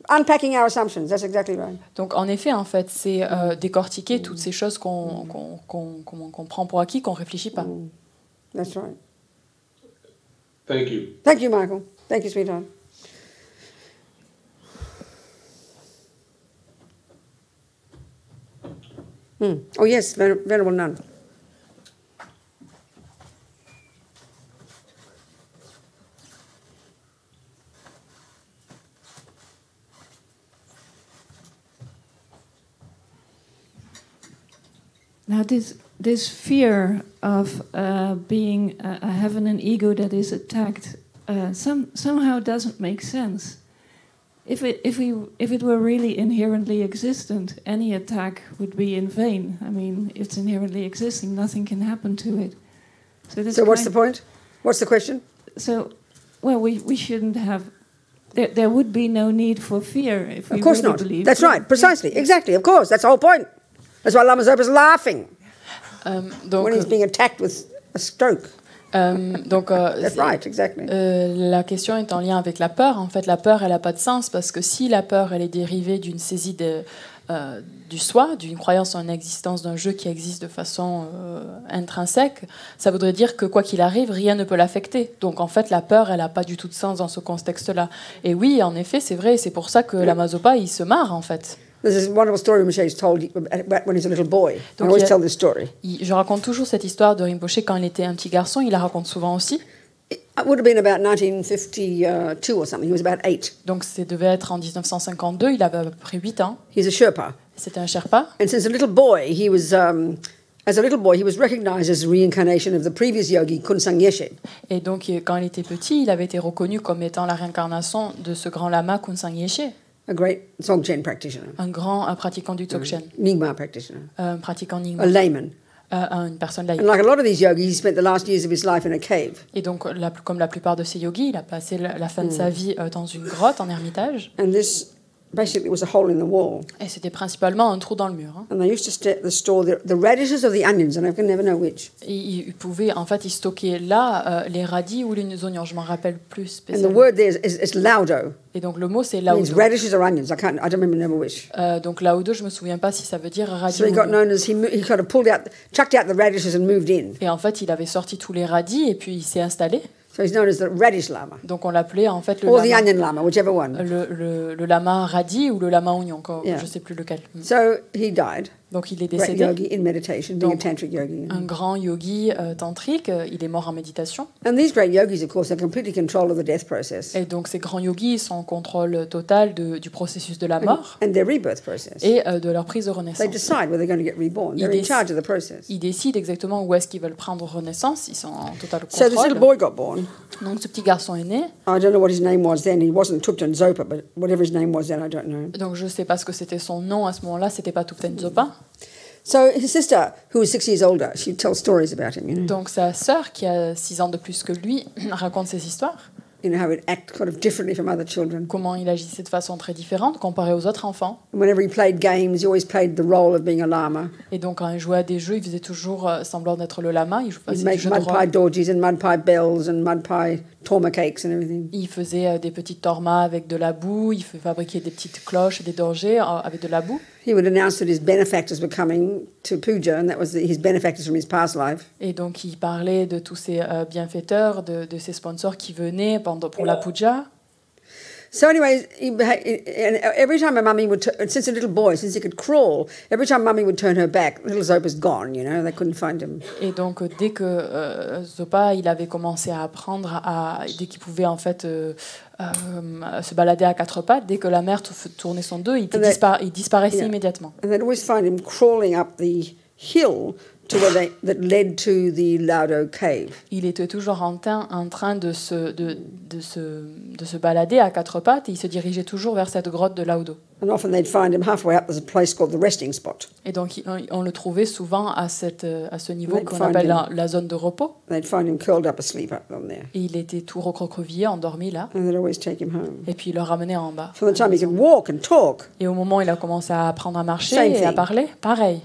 unpacking our assumptions. That's exactly right. Donc en effet, en fait, c'est décortiquer toutes ces choses qu'on prend pour acquis, qu'on ne réfléchit pas. That's right. Thank you. Thank you, Michael. Thank you, sweetheart. Oh yes, Venerable Nun. Now, this fear of having an ego that is attacked somehow doesn't make sense. If it were really inherently existent, any attack would be in vain. I mean, it's inherently existing; nothing can happen to it. So what's the point? What's the question? So, well, we shouldn't have. There would be no need for fear if we Of course really not. believed. That's right. Precisely. Exactly. Of course. That's the whole point. That's why Lama Zopa's laughing when he's being attacked with a stroke. That's right, exactly. La question est en lien avec la peur. En fait, la peur, elle n'a pas de sens parce que si la peur, elle est dérivée d'une saisie du soi, d'une croyance en l'existence d'un jeu qui existe de façon intrinsèque, ça voudrait dire que quoi qu'il arrive, rien ne peut l'affecter. Donc en fait, la peur, elle n'a pas du tout de sens dans ce contexte-là. Et oui, en effet, c'est vrai. C'est pour ça que Lama Zopa, il se marre, en fait. There's this wonderful story Rinpoche's told when he's a little boy. I always tell this story. Je raconte toujours cette histoire de Rinpoché quand il était un petit garçon. Il la raconte souvent aussi. It would have been about 1952 or something. He was about 8. Donc, ça devait être en 1952. Il avait à peu près 8 ans. He's a Sherpa. C'était un Sherpa. And since a little boy, he was... as a little boy, he was recognized as a reincarnation of the previous yogi, Kunsang Yeshe. Et donc, quand il était petit, il avait été reconnu comme étant la réincarnation de ce grand lama Kunsang Yeshe. A great Dzogchen practitioner. Un grand pratiquant du Dzogchen. Nyingma practitioner. Un pratiquant Nyingma. A layman. Une personne laïque. And like a lot of these yogis, he spent the last years of his life in a cave. Et donc, comme la plupart de ces yogis, il a passé la fin de sa vie dans une grotte, en ermitage. And this basically was a hole in the wall. Et c'était principalement un trou dans le mur. Hein. And they used to store the radishes or the onions, and I can never know which. Et il pouvait, en fait, il stockait là les radis ou les oignons. Je m'en rappelle plus And the spécialement. word there is laudo. Et donc, le mot, c'est It means laudo. radishes or onions. I don't remember never which. Donc, laudo, je me souviens pas si ça veut dire radis So he ou got oignon. known as he kind of chucked out the radishes and moved in. Et en fait, il avait sorti tous les radis et puis il s'est installé. So he's known as the radish lama. Donc, on l'appelait en fait le Or the lama. onion lama, whichever one. Le lama radis ou le lama oignon, Yeah. je sais plus lequel. So he died. Donc il est Great décédé. yogi in meditation, being a Donc, tantric yogi. Un grand yogi tantrique, il est mort en méditation. And these great yogis, of course, are completely control of the death process Et donc ces grands yogis sont en contrôle total du processus de la mort and their rebirth process. et de leur prise de They renaissance. decide where they're going to get reborn. They're in charge of the process. Ils décident exactement où est-ce qu'ils veulent prendre renaissance. Ils sont en total So this little contrôle. boy got born. Donc ce petit garçon est né. I don't know what his name was then. He wasn't Tupten Zopa, but whatever his name was then, I don't know. Donc je ne sais pas ce que c'était son nom à ce moment-là. C'était pas Tupten Zopa. So his sister, who was 6 years older, she tells stories about him, you know. Donc sa sœur, qui a 6 ans de plus que lui, raconte ses histoires. You know, how he'd act kind of differently from other children. Comment il agissait de façon très différente comparé aux autres enfants. And whenever he played games, he always played the role of being a lama. Et donc quand il jouait à des jeux, il faisait toujours semblant d'être le lama. Il He'd faisait des make jeux de mud pie rôle. dorjies and mud pie bells and mud pie torma cakes and everything. Il faisait des petites tormas avec de la boue. Il fabriquait des petites cloches et des dorgers avec de la boue. He would announce that his benefactors were coming to puja, and that was his benefactors from his past life. Et donc il parlait de tous ces bienfaiteurs, de ses sponsors qui venaient pour la puja. So anyways, and every time my mummy would, since a little boy, since he could crawl, every time mummy would turn her back, little Zopa's gone, you know, they couldn't find him. Et donc dès que Zopa, il avait commencé à apprendre, dès qu'il pouvait en fait se balader à 4 pattes, dès que la mère tournait son dos, il disparaissait immédiatement. And they'd always find him crawling up the hill to where that led to the Laudo cave. Il était toujours en train de se balader à 4 pattes et il se dirigeait toujours vers cette grotte de Laudo. And often they'd find him halfway up. There's a place called the resting spot. Et donc on le trouvait souvent à ce niveau They'd qu'on find appelle him. la zone de repos. They'd find him curled up asleep up on there. Et il était tout recroquevillé, endormi là. And they'd always take him home. Et puis il le ramenait en bas. From the time he could walk and talk, Et au moment où il a commencé à apprendre à marcher Same et à thing. parler, pareil.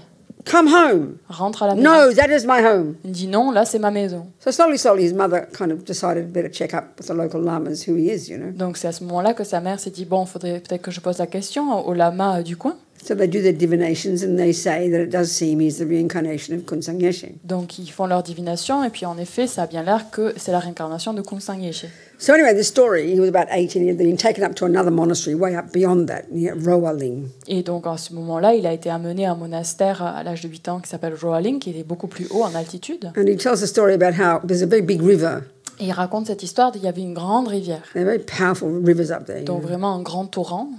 come home. Rentre à la maison. No, that is my home. Il dit non, là c'est ma maison. So slowly, his mother kind of decided better check up with the local lamas who he is, you know. Donc c'est à ce moment-là que sa mère s'est dit bon, faudrait peut-être que je pose la question au lama du coin. So they do their divinations and they say that it does seem he's the reincarnation of Kunsang Yeshe. Donc ils font leur divination et puis en effet, ça a bien l'air que c'est la réincarnation de Kunsang Yeshe. So anyway, this story, he was about 18, he had been taken up to another monastery way up beyond that, near Roaling. Et donc à ce moment-là, il a été amené à un monastère à l'âge de 8 ans qui s'appelle Roaling, qui est beaucoup plus haut en altitude. And he tells a story about how there's a very big river. Et il raconte cette histoire d'il y avait une grande rivière. They're very powerful rivers up there. Donc vraiment un grand torrent.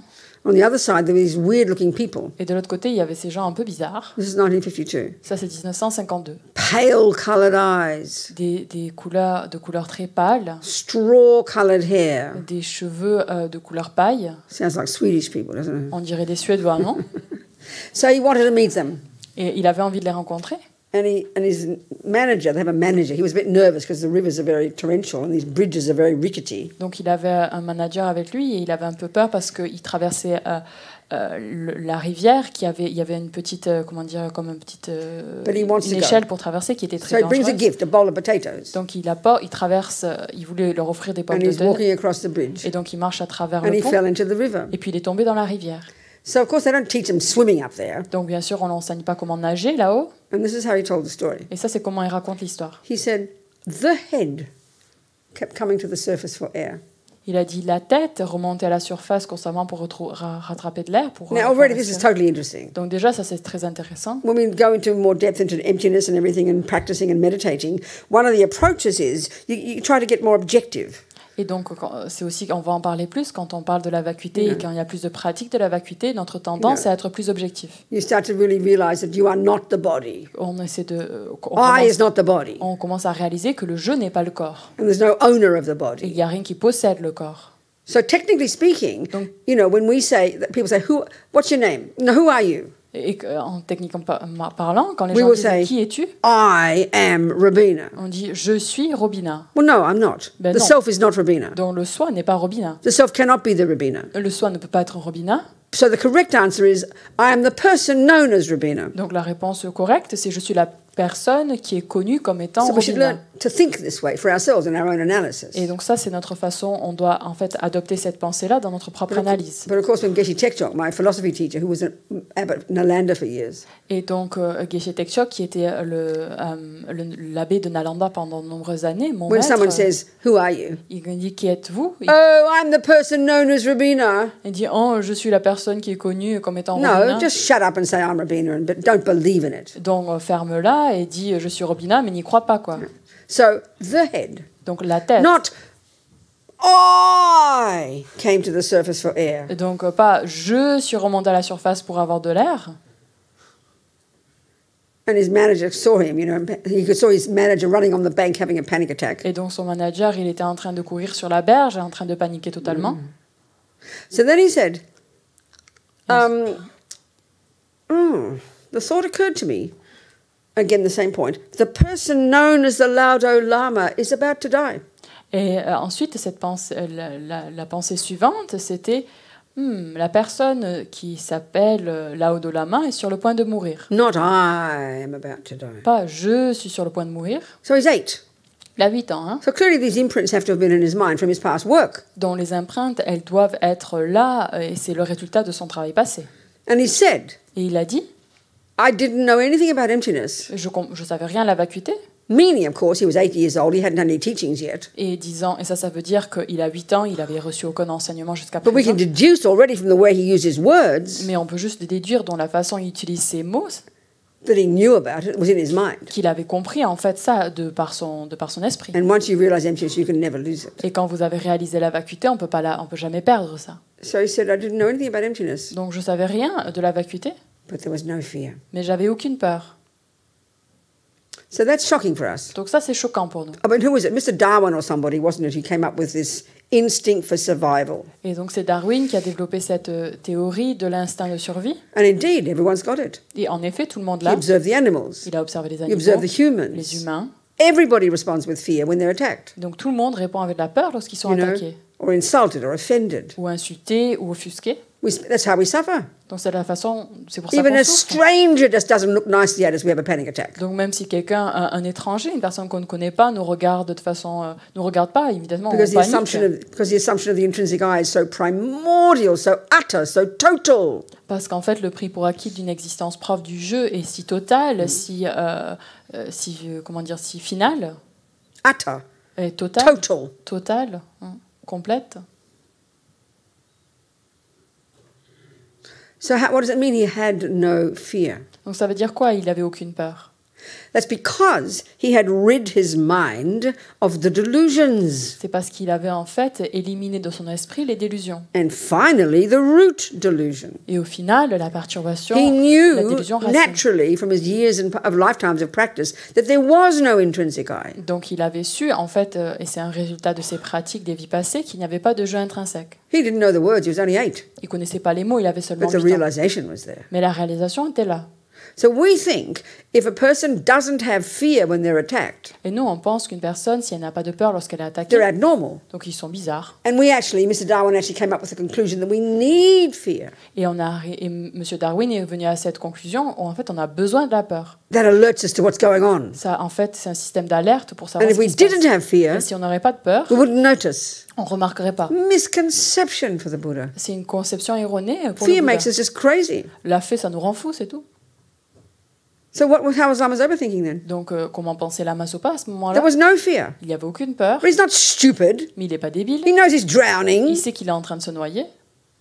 On the other side, there were these weird-looking people. Et de l'autre côté, il y avait ces gens un peu bizarres. This is 1952. Ça, c'est 1952. Pale-coloured eyes, Des couleurs très pâles, straw-coloured hair. des cheveux de couleur paille. Sounds like Swedish people, doesn't it? On dirait des Suédois, non? So he wanted to meet them. Et il avait envie de les rencontrer. And his manager, they have a manager, he was a bit nervous because the rivers are very torrential and these bridges are very rickety. Donc il avait un manager avec lui et il avait un peu peur parce qu'il traversait la rivière, il y avait une petite, une échelle pour traverser qui était So très he brings a dangereuse. gift, a bowl of potatoes, Donc il traverse, il voulait leur offrir des pommes and de he's terre walking across the bridge. et donc il marche à travers And le he pont fell into the river. et puis il est tombé dans la rivière. So of course they don't teach him swimming up there. Donc bien sûr on n'enseigne pas comment nager là-haut And this is how he told the story. et ça c'est comment il raconte l'histoire. He said, the head kept coming to the surface for air. Il a dit la tête remontait à la surface constamment pour rattraper de l'air. Now already this is totally interesting. Donc déjà ça c'est très intéressant. When we go into more depth into emptiness and everything and practicing and meditating, one of the approaches is you try to get more objective. Et donc, c'est aussi, on va en parler plus quand on parle de la vacuité et quand il y a plus de pratique de la vacuité, notre tendance c'est à être plus objectif. You start to really realize that you are not the body. On essaie Is not the body. On commence à réaliser que le jeu n'est pas le corps. And there's no owner of the Il body. n'y a rien qui possède le corps. So technically speaking, Donc- you know, when we say, that people say, what's your name? No, who are you? Et en techniquement parlant, quand les We gens will disent say- qui es-tu, I am Robina. on dit je suis Robina. Well, no, I'm not. Ben The non. self is not Robina. Donc le soi n'est pas Robina. The self cannot be the Robina. Le soi ne peut pas être Robina. So the correct answer is, I am the person known as Robina. Donc la réponse correcte, c'est je suis la personne qui est connue comme étant So we should Robina. learn to think this way for ourselves in our own analysis. Et donc ça, c'est notre façon, on doit en fait adopter cette pensée-là dans notre propre analyse. But of course, when Geshe Tekchok, my philosophy teacher, who was an abbot of Nalanda for years, Et donc Geshe Tekchok, qui était l'abbé de Nalanda pendant de nombreuses années, mon when maître, someone says, who are you? il dit qui êtes-vous? Oh, I'm the person known as Robina. Il dit oh, je suis la personne qui est connue comme étant No, Robina. just shut up and say I'm Robina, but don't believe in it. Donc ferme-la et dis je suis Robina, mais n'y crois pas quoi. So the head, Donc la tête. not I came to the surface for air. Et donc pas je suis remonté à la surface pour avoir de l'air. And his manager saw him, he saw his manager running on the bank having a panic attack. Et donc son manager, il était en train de courir sur la berge, en train de paniquer totalement. So then he said, the thought occurred to me, again the same point, the person known as the Laudo Lama is about to die. Et ensuite, cette pensée, la pensée suivante, c'était la personne qui s'appelle Laudo Lama est sur le point de mourir. Not I am about to die. Pas je suis sur le point de mourir. So he's 8. Il a 8 ans. So clearly these imprints have to have been in his mind from his past work. Donc les empreintes, elles doivent être là et c'est le résultat de son travail passé. And he said, Et il a dit, I didn't know anything about emptiness. je savais rien à la vacuité. Meaning, of course, he was 8 years old. He hadn't had any teachings yet. Et ça veut dire qu'il a 8 ans, il avait reçu aucun enseignement jusqu'à But we can présent. deduce already from the way he used his words Mais on peut juste déduire dans la façon il utilise ces mots that he knew about it, it was in his mind. qu'il avait compris en fait ça par son esprit. And once you realize emptiness, you can never lose it. Et quand vous avez réalisé la vacuité, on peut jamais perdre ça. So he said, I didn't know anything about emptiness, Donc je savais rien de la vacuité, but there was no fear. mais j'avais aucune peur. So that's shocking for us. Donc ça c'est choquant pour nous. I mean, who was it? Mr. Darwin or somebody, wasn't it, who came up with this instinct for survival? Et donc c'est Darwin qui a développé cette théorie de l'instinct de survie. And indeed, everyone's got it. Et en effet, tout le monde He l'a. observed the animals. Il a observé les He observed animaux, the humans. les humains. Everybody responds with fear when they're attacked, Donc tout le monde répond avec de la peur lorsqu'ils sont you know, attaqués, or insulted or offended. ou insultés, ou offusqués. That's how we suffer. Donc c'est pour ça Even qu'on a souffre. stranger just doesn't look nicely at us, we have a panic attack. Donc même si quelqu'un, un étranger, une personne qu'on ne connaît pas, nous regarde de façon, nous regarde pas, évidemment, on Because the assumption panique. of the intrinsic I is so primordial, so utter, so total. Parce qu'en fait, le prix pour acquis d'une existence propre du jeu est si total, si final, Utter. est total, Total. complète. So what does it mean he had no fear? Donc ça veut dire quoi? Il n'avait aucune peur. That's because he had rid his mind of the delusions. C'est parce qu'il avait en fait éliminé de son esprit les délusions. And finally, the root delusion. Et au final, la perturbation, He la knew délusion racine. naturally from his years of lifetimes of practice that there was no intrinsic I. Donc il avait su, en fait, et c'est un résultat de ses pratiques des vies passées, qu'il n'y avait pas de jeu intrinsèque. He didn't know the words, he was only 8. Il connaissait pas les mots, il avait seulement But the 8 ans. realization was there. Mais la réalisation était là. So we think if a person doesn't have fear when they're attacked, Et nous, on pense qu'une personne, si elle n'a pas de peur lorsqu'elle est they're attaquée, abnormal. donc ils sont bizarres. And Mr. Darwin actually came up with the conclusion that we need fear. Et M. Darwin est venu à cette conclusion où en fait on a besoin de la peur. That alerts us to what's going on. Ça, en fait, c'est un système d'alerte pour savoir And if ce we qui se passe. didn't have fear, Et si on n'aurait pas de peur, we wouldn't notice. on ne remarquerait pas. Misconception for the Buddha. C'est une conception erronée pour le Fear Bouddha. makes us just crazy. La fait, ça nous rend fous, c'est tout. So how was Lama's overthinking then? Donc, comment penser Lama Zopa à ce moment-là? There was no fear. Il n'y avait aucune peur, But he's not stupid. mais il n'est pas débile. He knows he's drowning. Il sait qu'il est en train de se noyer,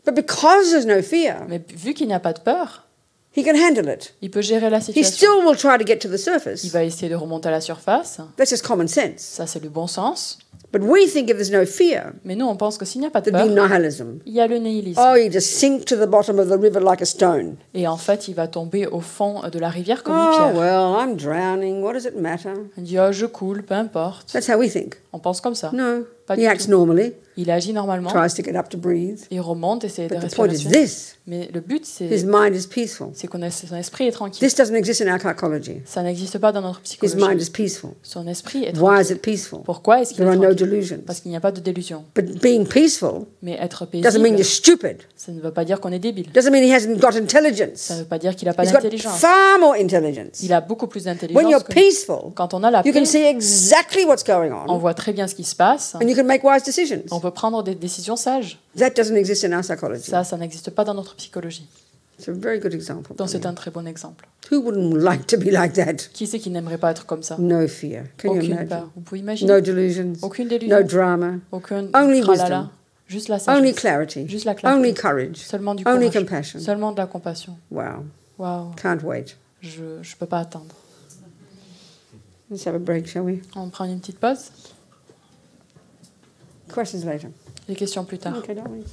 But because there's no fear, mais vu qu'il n'y a pas de peur, he can handle it. il peut gérer la He situation. still will try to get to the Il surface. va essayer de remonter à la surface. That's just common sense. Ça, c'est le bon sens. But we think if there's no fear, Mais nous, on pense que s'il n'y a pas de there'd be peur, nihilism. il y a le nihilisme. Oh, you just sink to the bottom of the river like a stone. Et en fait, il va tomber au fond de la rivière comme Oh, une pierre. well, I'm drowning. What does it matter? Il dit, oh, je coule, peu importe. That's how we think. On pense comme ça. No. Pas He du acts tout. normally, Il agit normalement, tries to get up to breathe. il remonte, essaie de But the point is respirer. this. Mais le but, His c'est mind is peaceful. que son esprit est tranquille. This doesn't exist in our psychology. Ça n'existe pas dans notre His mind psychologie. is peaceful. Son esprit est Why is tranquille. it peaceful? Pourquoi est-ce qu'il There est are no tranquille? delusions. Parce qu'il n'y a pas de délusion. But being peaceful Mais être doesn't mean paisible, you're stupid. ça ne veut pas dire qu'on est débile. Doesn't mean he hasn't got Ça intelligence. ne veut pas dire qu'il n'a pas He's got d'intelligence. far more intelligence. Il a beaucoup plus When d'intelligence you're que nous. peaceful, Quand on a la you can paix, see exactly what's going on on voit très bien ce qui se passe. and you can make wise decisions. On peut prendre des décisions sages. That doesn't exist in our psychology. Ça n'existe pas dans notre psychologie. It's a very good example. Donc c'est un très bon exemple. Who wouldn't like to be like that? Qui c'est qui n'aimerait pas être comme ça? No fear. Can you Aucune imagine? peur. Vous pouvez imaginer? No delusions. Aucune délusion. No drama. Aucun Only tralala. wisdom. Juste la Only sagesse. clarity. Juste la clarté. Only courage. Seulement du Only courage. compassion. Seulement de la compassion. Wow. Waouh. Can't wait. Je ne peux pas attendre. Let's have a break, shall we? On prend une petite pause. Questions later. Des questions plus tard. Okay, darlings.